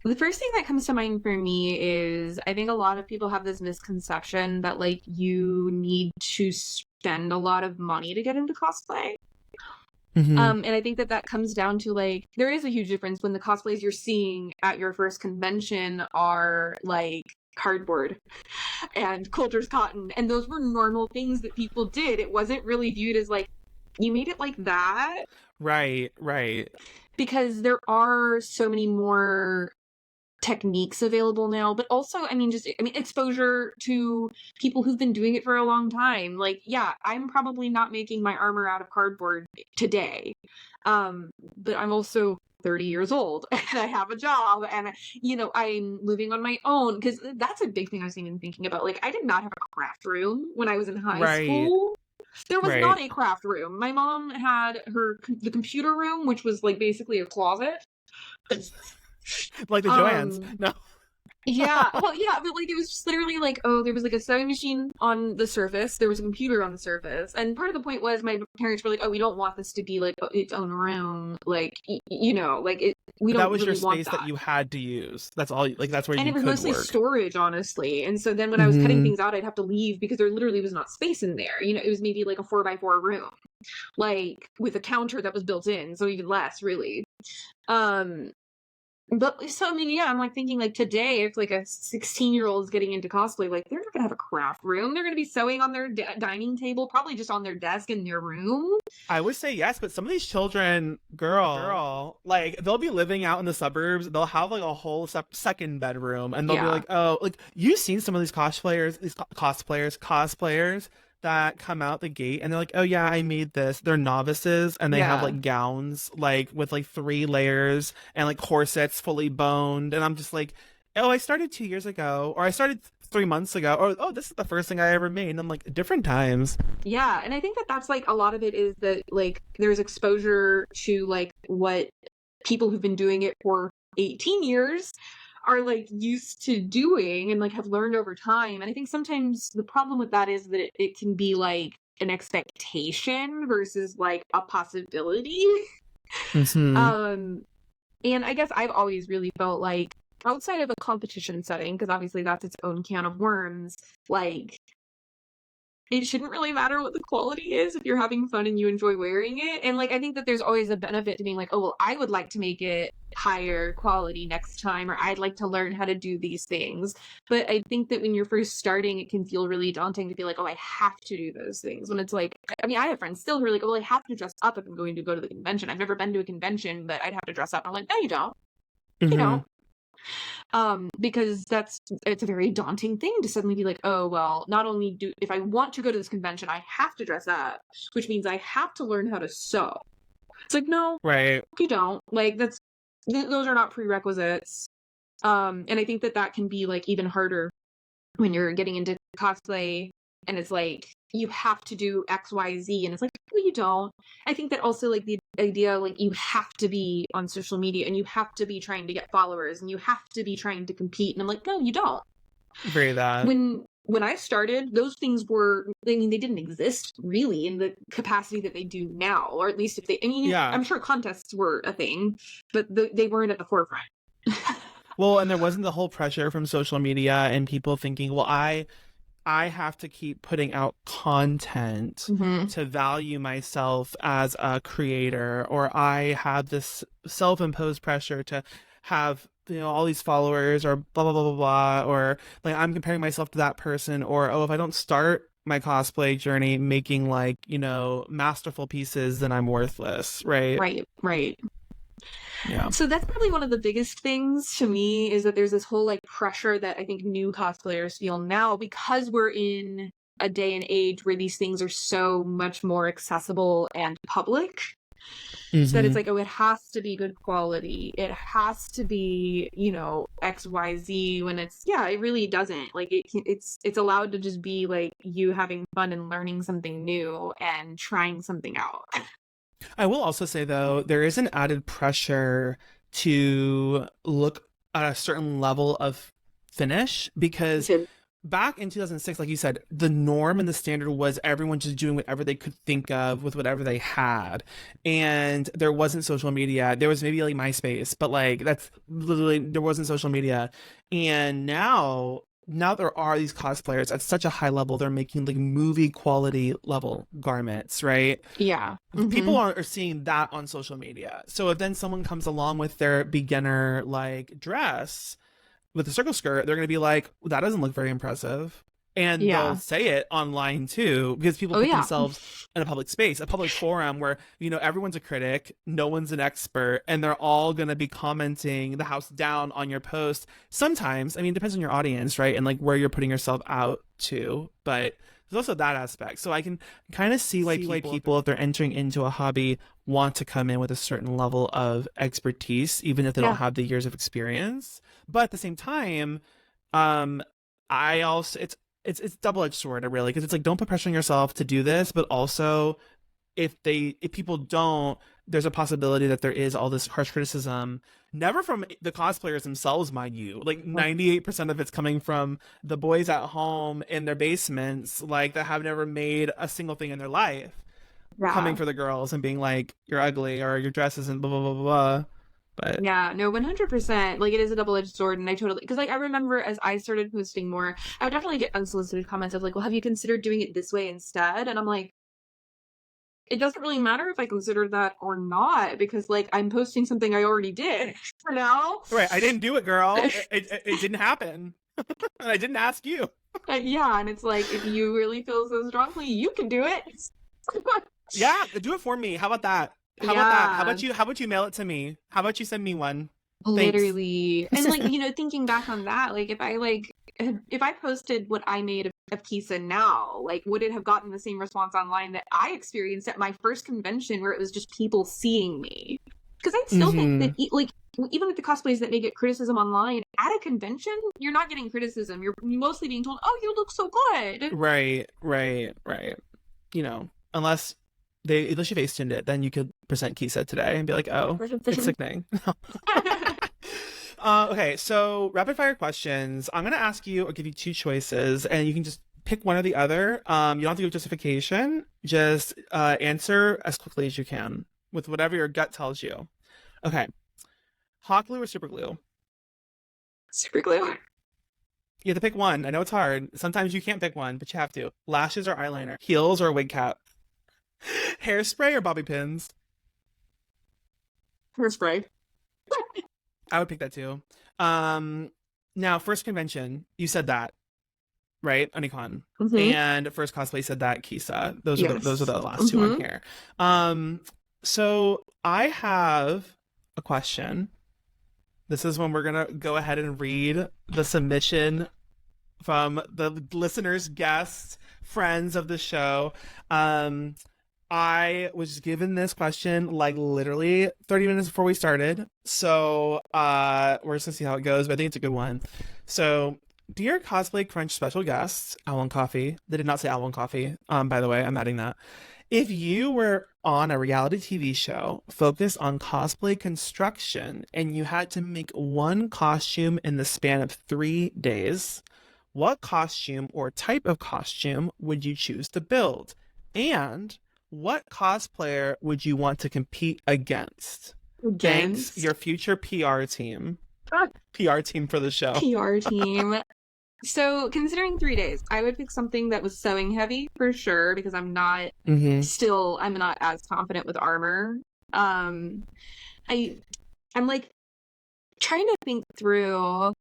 the first thing that comes to mind for me is I think a lot of people have this misconception that like you need to spend a lot of money to get into cosplay. Mm-hmm. And I think that comes down to like there is a huge difference when the cosplays you're seeing at your first convention are like cardboard and quilter's cotton, and those were normal things that people did. It wasn't really viewed as like you made it like that. Right, right. Because there are so many more techniques available now, but also, I mean, exposure to people who've been doing it for a long time. Like, yeah, I'm probably not making my armor out of cardboard today. But I'm also 30 years old and I have a job and, I'm living on my own, because that's a big thing I was even thinking about. Like, I did not have a craft room when I was in high Right, school. There was right. not a craft room. My mom had the computer room, which was like basically a closet. Like the Joannes. Um, No. yeah, well, yeah, but like it was just literally like, oh, there was like a sewing machine on the surface, there was a computer on the surface, and part of the point was my parents were like, oh, we don't want this to be like its own room, like like we But that don't was your really want space that that. you had to use. That's all, like, that's where And you it was could mostly work. storage, honestly. And so then when I was cutting Mm-hmm. things out, I'd have to leave because there literally was not space in there. It was maybe like a 4x4 room, like with a counter that was built in, so even less, really. Um, but so I mean, yeah, I'm like thinking like today, if like a 16-year-old is getting into cosplay, like they're not gonna have a craft room. They're gonna be sewing on their dining table, probably just on their desk in their room. I would say yes, but some of these children, girl, like they'll be living out in the suburbs. They'll have like a whole second bedroom, and they'll be Yeah, like, "Oh, like you've seen some of these cosplayers that come out the gate, and they're like, oh yeah, I made this.' They're novices, and they have yeah. like gowns like with like 3 layers and like corsets fully boned, and I'm just like, oh, I started 2 years ago, or I started 3 months ago, or oh, this is the first thing I ever made. And I'm like, different times. Yeah, and I think that that's like a lot of it is that like there's exposure to like what people who've been doing it for 18 years are like used to doing and like have learned over time. And I think sometimes the problem with that is that it can be like an expectation versus like a possibility. Hmm. Um, and I guess I've always really felt like outside of a competition setting, because obviously that's its own can of worms, like it shouldn't really matter what the quality is if you're having fun and you enjoy wearing it. And like I think that there's always a benefit to being like, oh well, I would like to make it higher quality next time, or I'd like to learn how to do these things. But I think that when you're first starting, it can feel really daunting to be like, oh, I have to do those things. When it's like, I mean, I have friends still who are like, oh, well, I have to dress up if I'm going to go to the convention. I've never been to a convention, but I'd have to dress up. And I'm like, no, you don't. You Hmm. don't. Because it's a very daunting thing to suddenly be like, oh well, not only do if I want to go to this convention, I have to dress up, which means I have to learn how to sew. It's like, no, Right. you don't. Like those are not prerequisites. And I think that that can be like even harder when you're getting into cosplay and it's like you have to do XYZ and it's like, no, you don't. I think that also like the idea like you have to be on social media and you have to be trying to get followers and you have to be trying to compete, and I'm like, no, you don't. Very that. When I started, those things were, I mean, they didn't exist really in the capacity that they do now, or at least if they, I mean, Yeah. I'm sure contests were a thing, but they weren't at the forefront. Well, and there wasn't the whole pressure from social media and people thinking, well, I have to keep putting out content Mm-hmm. to value myself as a creator, or I have this self-imposed pressure to have, all these followers, or blah blah blah blah blah, or like I'm comparing myself to that person, or oh, if I don't start my cosplay journey making like, masterful pieces, then I'm worthless, right? Right, right. Yeah. So that's probably one of the biggest things to me, is that there's this whole like pressure that I think new cosplayers feel now, because we're in a day and age where these things are so much more accessible and public, that it's Hmm. like, oh, it has to be good quality. It has to be, XYZ, when it's, yeah, it really doesn't. Like it's allowed to just be like you having fun and learning something new and trying something out. I will also say though, there is an added pressure to look at a certain level of finish, because To, back in 2006, like you said, the norm and the standard was everyone just doing whatever they could think of with whatever they had. And there wasn't social media. There was maybe like MySpace, but like that's literally, there wasn't social media. And now there are these cosplayers at such a high level, they're making like movie quality level garments, right? yeah. People Hmm. are seeing that on social media. So if then someone comes along with their beginner like dress with a circle skirt, they're going to be like, well, that doesn't look very impressive. And they'll Yeah. say it online too, because people Oh put yeah. themselves in a public space, a public forum where, you know, everyone's a critic, no one's an expert, and they're all going to be commenting the house down on your post. Sometimes, I mean, it depends on your audience, right? And like where you're putting yourself out to. But there's also that aspect. So I can kind of see why people, if they're entering into a hobby, want to come in with a certain level of expertise, even if they don't Yeah. have the years of experience. But at the same time, um, I also it's double-edged sword, really, because it's like, don't put pressure on yourself to do this, but also if people don't, there's a possibility that there is all this harsh criticism, never from the cosplayers themselves, mind you. Like 98% of it's coming from the boys at home in their basements, like that have never made a single thing in their life, coming Yeah. for the girls and being like, you're ugly or your dress isn't blah blah blah blah blah. But Yeah, no, 100%. Like, it is a double-edged sword, and I totally, because like I remember as I started posting more, I would definitely get unsolicited comments of like, well, have you considered doing it this way instead? And I'm like, it doesn't really matter if I consider that or not, because like I'm posting something I already did for now. right, I didn't do it, girl. It didn't happen. And I didn't ask you. Yeah, and it's like, if you really feel so strongly, you can do it. Yeah, do it for me. How about that? How about that? How about you mail it to me? How about you send me one? Thanks. Literally. And like, you know, thinking back on that, like if I posted what I made of Kisa now, like would it have gotten the same response online that I experienced at my first convention where it was just people seeing me? Because I still think that like even with the cosplays that may get criticism online, at a convention, you're not getting criticism. You're mostly being told, "Oh, you look so good." Right. You know, unless you face tuned it, then you could present Kisa today and be like, oh, it's sickening. Okay, so rapid fire questions. I'm gonna ask you or give you two choices, and you can just pick one or the other. You don't have to give justification. Just answer as quickly as you can with whatever your gut tells you. Okay, hot glue or super glue? Super glue. You have to pick one. I know it's hard. Sometimes you can't pick one, but you have to. Lashes or eyeliner? Heels or wig cap? Hairspray or bobby pins? Hairspray. I would pick that too. Now, first convention, you said that, right? Unicon. And first cosplay said that, Kisa. Those are the last two on here. So I have a question. This is when we're gonna go ahead and read the submission from the listeners, guests, friends of the show. I was given this question like literally 30 minutes before we started. So we're just gonna see how it goes, but I think it's a good one. So, dear Cosplay Crunch special guest, Owl Coffee. They did not say Owl Coffee. By the way, I'm adding that. If you were on a reality TV show focused on cosplay construction and you had to make one costume in the span of 3 days, what costume or type of costume would you choose to build? And what cosplayer would you want to compete against? Thanks, your future PR team. PR team for the show. PR team. So, considering 3 days, I would pick something that was sewing heavy for sure, because I'm not I'm not as confident with armor. I'm like trying to think through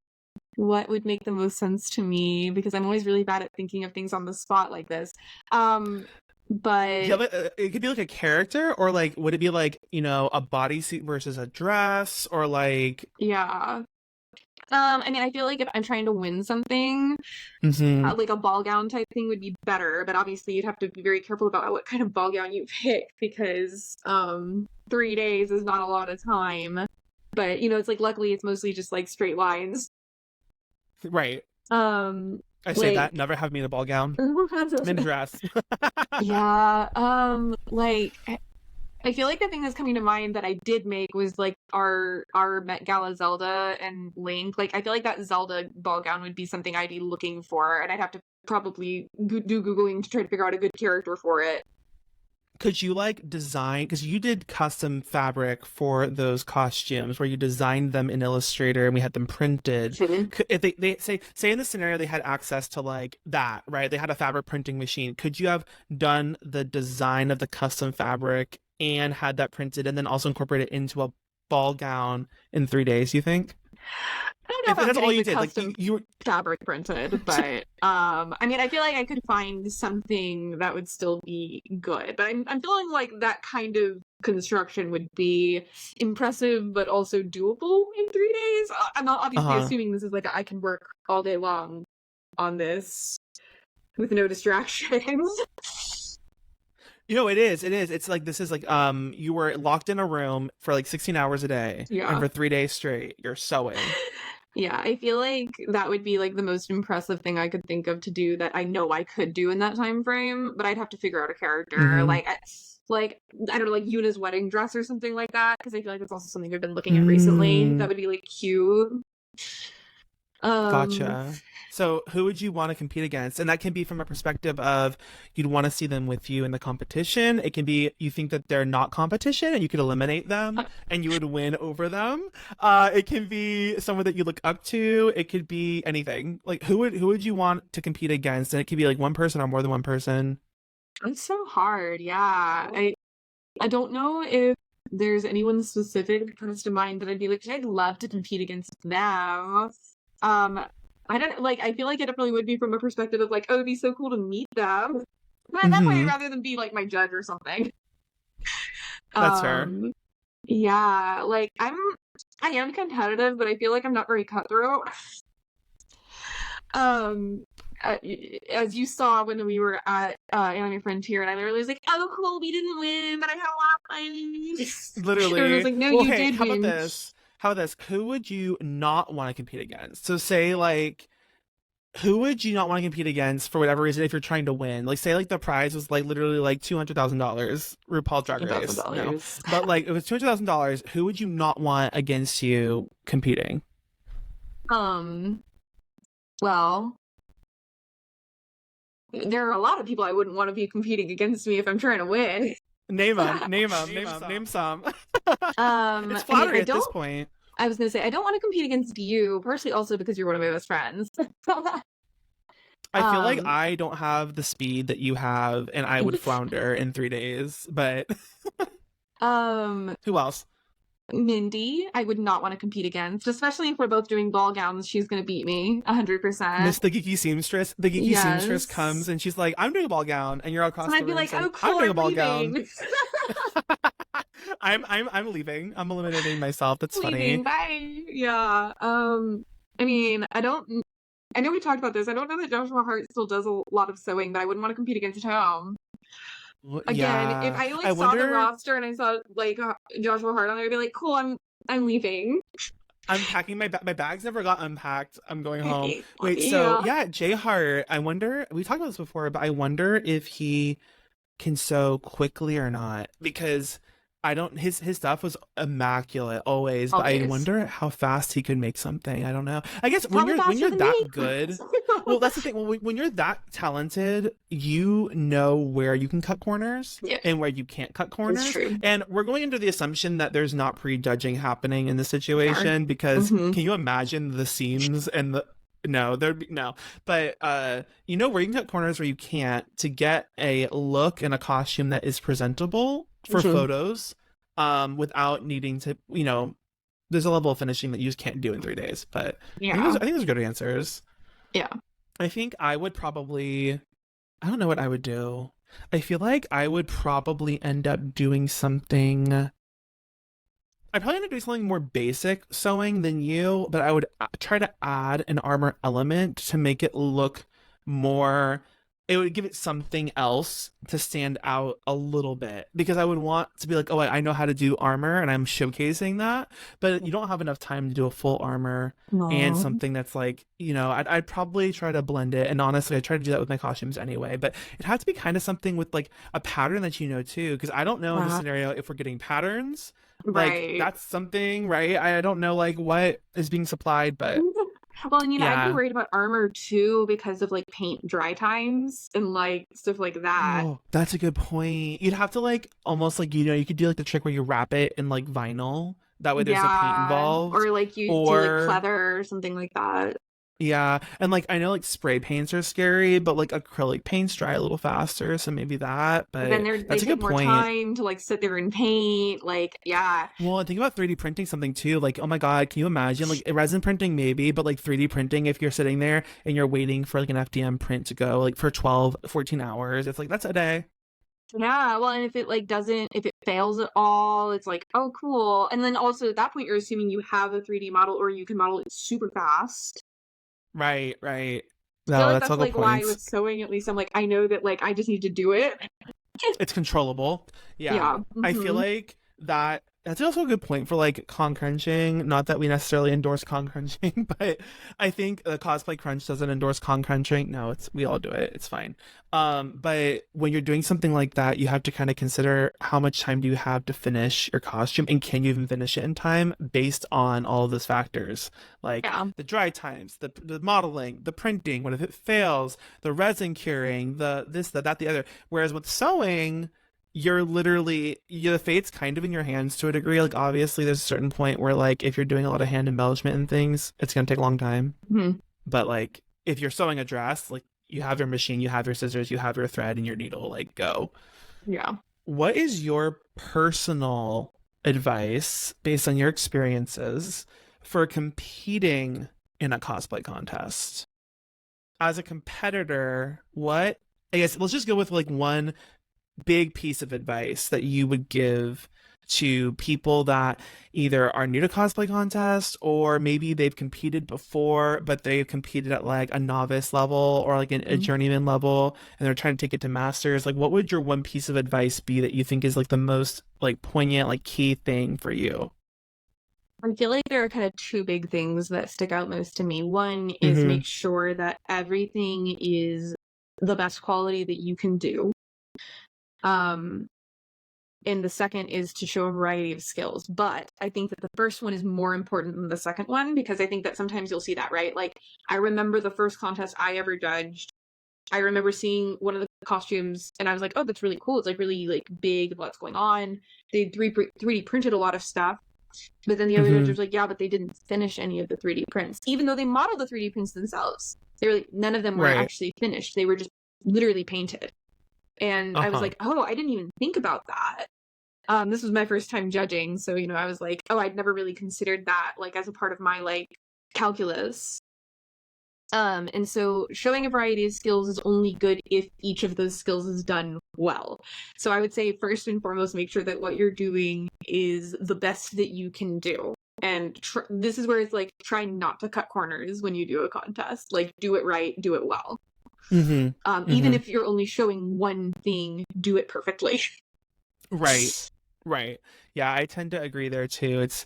what would make the most sense to me, because I'm always really bad at thinking of things on the spot like this. But yeah, but it could be like a character, or like, would it be like, you know, a bodysuit versus a dress, or like, yeah. I mean, I feel like if I'm trying to win something, like a ball gown type thing would be better, but obviously you'd have to be very careful about what kind of ball gown you pick, because 3 days is not a lot of time. But, you know, it's like, luckily it's mostly just like straight lines. Right. I say like, that, never have me in a ball gown. I'm in a dress. Yeah. Like, I feel like the thing that's coming to mind that I did make was like our Met Gala Zelda and Link. Like, I feel like that Zelda ball gown would be something I'd be looking for, and I'd have to probably do Googling to try to figure out a good character for it. Could you like design, because you did custom fabric for those costumes where you designed them in Illustrator and we had them printed. If they say in the scenario they had access to like that, right? They had a fabric printing machine. Could you have done the design of the custom fabric and had that printed and then also incorporate it into a ball gown in 3 days, you think? I don't know If about that's all getting you the did, like custom you fabric printed, but I mean, I feel like I could find something that would still be good. But I'm feeling like that kind of construction would be impressive, but also doable in 3 days. I'm not obviously uh-huh. assuming this is like I can work all day long on this with no distractions. You know, it is. It is. It's like this is like you were locked in a room for like 16 hours a day, and Yeah. for 3 days straight, you're sewing. Yeah, I feel like that would be like the most impressive thing I could think of to do that I know I could do in that time frame, but I'd have to figure out a character Mm-hmm. like I don't know, like Yuna's wedding dress or something like that, because I feel like that's also something I've been looking at recently. Mm, That would be like cute. Um, gotcha. So, who would you want to compete against? And that can be from a perspective of you'd want to see them with you in the competition. It can be you think that they're not competition and you could eliminate them and you would win over them. It can be someone that you look up to. It could be anything. Like who would you want to compete against? And it could be like one person or more than one person. it's so hard. Yeah, I don't know if there's anyone specific that comes to mind that I'd be like, I'd love to compete against them. Um, I don't like. I feel like it definitely would be from a perspective of like, oh, it'd be so cool to meet them. But at that point, I'd Mm-hmm. rather than be like my judge or something. That's fair. Um, yeah, like I am competitive, but I feel like I'm not very cutthroat. Um, uh, as you saw when we were at Anime Frontier, and I literally was like, "Oh, cool, we didn't win, but I had a lot of fun." Everyone was Literally. like, "No, Well, you hey, did how about win." this? How about this? Who would you not want to compete against? So say like who would you not want to compete against for whatever reason if you're trying to win? Like say like the prize was like literally like $200,000 RuPaul's Drag Race. No. $1,000. But like it was $200,000, who would you not want against you competing? Um, well, there are a lot of people I wouldn't want to be competing against me if I'm trying to win. Name them, name some. It's I mean, flattery at this point. I was gonna say I don't want to compete against you, partially also because you're one of my best friends. I feel like um, I don't have the speed that you have and I would flounder in 3 days, but um, who else? Mindy, I would not want to compete against, especially if we're both doing ball gowns. She's gonna beat me 100%. Miss the geeky seamstress. The geeky seamstress comes Yes. and she's like, "I'm doing a ball gown," and you're all And across I'd the be room like, saying, "Oh, "I'm cool, doing a I'm ball gown." leaving." I'm leaving. I'm eliminating myself. That's Leaving. funny. Bye. Yeah. I mean, I don't. I know we talked about this. I don't know that Joshua Hart still does a lot of sewing, but I wouldn't want to compete against him. Again, if Yeah, I like I saw the wonder. roster and I saw like Joshua Hart on there, I'd be like, "Cool, I'm leaving." I'm packing my bags. Never got unpacked. I'm going home. Wait, so Yeah. yeah, Jay Hart. I wonder. We talked about this before, but I wonder if he can sew quickly or not because I don't his stuff was immaculate always, but I Always. wonder how fast he could make something. I don't know. I guess when Probably you're faster than that me. good, well that's the thing. When you're that talented, you know where you can cut corners Yeah, and where you can't cut it's corners. true. And we're going into the assumption that there's not prejudging happening in this Sure. situation because Mm-hmm. can you imagine the seams and the no, there'd be no. But you know where you can cut corners where you can't to get a look and a costume that is presentable for Mm-hmm. photos, without needing to, there's a level of finishing that you just can't do in 3 days. But Yeah. I think those are good answers. Yeah. I think I would probably, I don't know what I would do. I feel like I would probably end up doing something. I'd probably end up doing something more basic sewing than you, but I would try to add an armor element to make it look more. It would give it something else to stand out a little bit because I would want to be like, oh, I know how to do armor and I'm showcasing that, but you don't have enough time to do a full armor and No. something that's like, I'd probably try to blend it. And honestly, I try to do that with my costumes anyway, but it has to be kind of something with like a pattern that too, because I don't know in this scenario if we're getting patterns. Like Right. that's something, right? I don't know like what is being supplied, but Well, and I'd be yeah. worried about armor too because of like paint dry times and like stuff like that. Oh, that's a good point. You'd have to like almost like you could do like the trick where you wrap it in like vinyl. That way there's a paint Yeah. involved. Or like you do like Or pleather or something like that. Yeah, and like I know like spray paints are scary, but like acrylic paints dry a little faster, so maybe that. But then But they that's a take good more point. time to like sit there and paint. Like, yeah. Well, and think about 3D printing something too. Like, oh my God, can you imagine? Like resin printing maybe, but like 3D printing if you're sitting there and you're waiting for like an FDM print to go like for 12, 14 hours, it's like that's a day. Yeah, well, and if it like doesn't, if it fails at all, it's like, oh, cool. And then also at that point, you're assuming you have a 3D model or you can model it super fast. Right, right. I feel No, like that's that's all good like why points. with sewing, at least I'm like, I know that like I just need to do it. It's controllable. Yeah. Yeah. I feel like that's also a good point for like con crunching. Not that we necessarily endorse con crunching, but I think Cosplay Crunch doesn't endorse con crunching. No, it's we all do it. It's fine. But when you're doing something like that, you have to kind of consider how much time do you have to finish your costume and can you even finish it in time based on all of those factors. Like Yeah. the dry times, the modeling, the printing, what if it fails, the resin curing, the this, that, the other. Whereas with sewing, you're literally the fate's kind of in your hands to a degree. Like obviously there's a certain point where like if you're doing a lot of hand embellishment and things, it's gonna take a long time. Mhm. But like if you're sewing a dress, like you have your machine, you have your scissors, you have your thread and your needle, like go. Yeah. What is your personal advice based on your experiences for competing in a cosplay contest? As a competitor, what I guess let's just go with like one big piece of advice that you would give to people that either are new to cosplay contest or maybe they've competed before but they've competed at like a novice level or like a Mhm. journeyman level and they're trying to take it to masters, like what would your one piece of advice be that you think is like the most like poignant like key thing for you? I feel like there are kind of two big things that stick out most to me. One is Mm-hmm. make sure that everything is the best quality that you can do. Um, and the second is to show a variety of skills. But I think that the first one is more important than the second one because I think that sometimes you'll see that, right? Like, I remember the first contest I ever judged. I remember seeing one of the costumes and I was like, oh, that's really cool. It's like really like big, what's going on. They 3D printed a lot of stuff. But then the other judge Mm-hmm. was like, yeah, but they didn't finish any of the 3D prints, even though they modeled the 3D prints themselves. They were like, none of them were Right. actually finished. They were just literally painted. And I was Uh-huh. like, oh, I didn't even think about that. This was my first time judging, so I was like, oh, I'd never really considered that like as a part of my like calculus. And so showing a variety of skills is only good if each of those skills is done well. So I would say first and foremost, make sure that what you're doing is the best that you can do. And this is where it's like try not to cut corners when you do a contest. Like do it right, do it well. Mm-hmm. Even Mm-hmm. if you're only showing one thing, do it perfectly. Right. Right. Yeah, I tend to agree there too. It's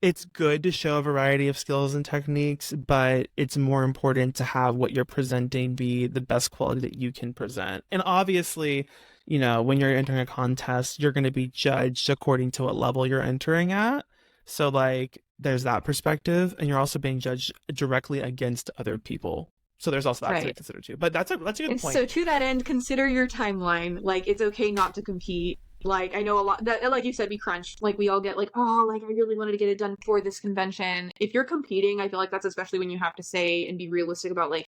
it's good to show a variety of skills and techniques, but it's more important to have what you're presenting be the best quality that you can present. And obviously, when you're entering a contest, you're going to be judged according to what level you're entering at. So like there's that perspective and you're also being judged directly against other people. So there's also that to Right. consider too. But that's a good And point. so to that end, consider your timeline. Like it's okay not to compete. Like I know a lot that like you said, we crunched. Like we all get like, oh, like I really wanted to get it done for this convention. If you're competing, I feel like that's especially when you have to say and be realistic about like,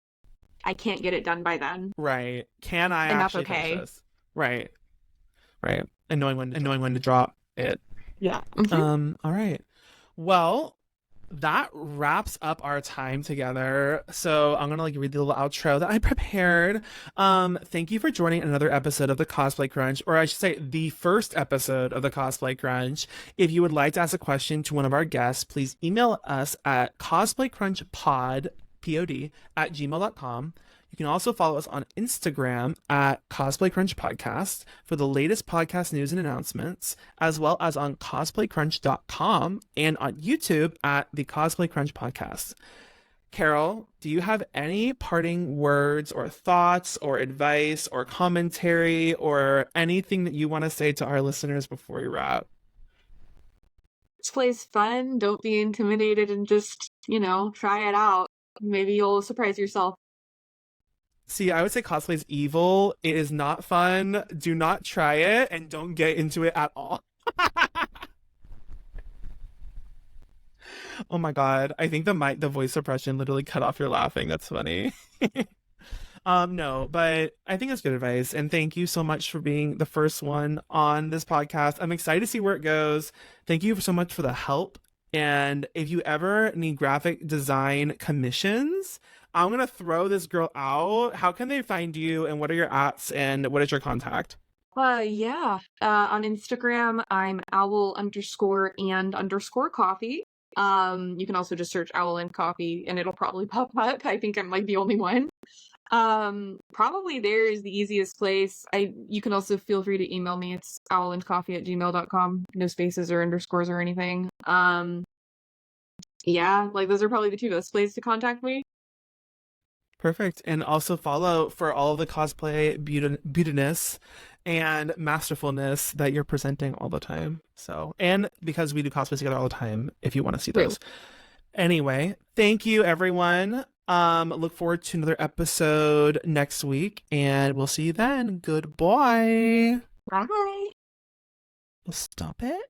I can't get it done by then. Right. Can I And that's actually finish okay. this? Right. Right. And knowing when to drop it. Yeah. Mm-hmm. All right. Well, that wraps up our time together. So I'm gonna like read the little outro that I prepared. Thank you for joining another episode of the Cosplay Crunch, or I should say the first episode of the Cosplay Crunch. If you would like to ask a question to one of our guests, please email us at cosplaycrunchpod, pod, at gmail.com. You can also follow us on Instagram at Cosplay Crunch Podcast for the latest podcast news and announcements, as well as on cosplaycrunch.com and on YouTube at the Cosplay Crunch Podcast. Carol, do you have any parting words or thoughts or advice or commentary or anything that you want to say to our listeners before we wrap? This plays fun. Don't be intimidated and just, try it out. Maybe you'll surprise yourself. See, I would say cosplay is evil. It is not fun. Do not try it and don't get into it at all. Oh my God. I think the voice suppression literally cut off your laughing. That's funny. No, but I think that's good advice. And thank you so much for being the first one on this podcast. I'm excited to see where it goes. Thank you so much for the help. And if you ever need graphic design commissions, I'm going to throw this girl out. How can they find you, and what are your ats, and what is your contact? Yeah. On Instagram, I'm owl_and_coffee. You can also just search owl and coffee and it'll probably pop up. I think I'm like the only one. Probably there is the easiest place. You can also feel free to email me. It's owlandcoffee@gmail.com. No spaces or underscores or anything. Yeah, like those are probably the two best places to contact me. Perfect. And also follow for all the cosplay beautiness and masterfulness that you're presenting all the time. So, and because we do cosplays together all the time, if you want to see those. Anyway, thank you everyone. Look forward to another episode next week, and we'll see you then. Goodbye. Bye. Stop it.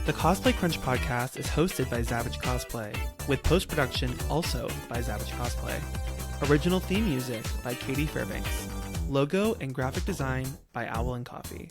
The Cosplay Crunch podcast is hosted by Zavage Cosplay, with post-production also by Zavage Cosplay. Original theme music by Katie Fairbanks. Logo and graphic design by Owl and Coffee.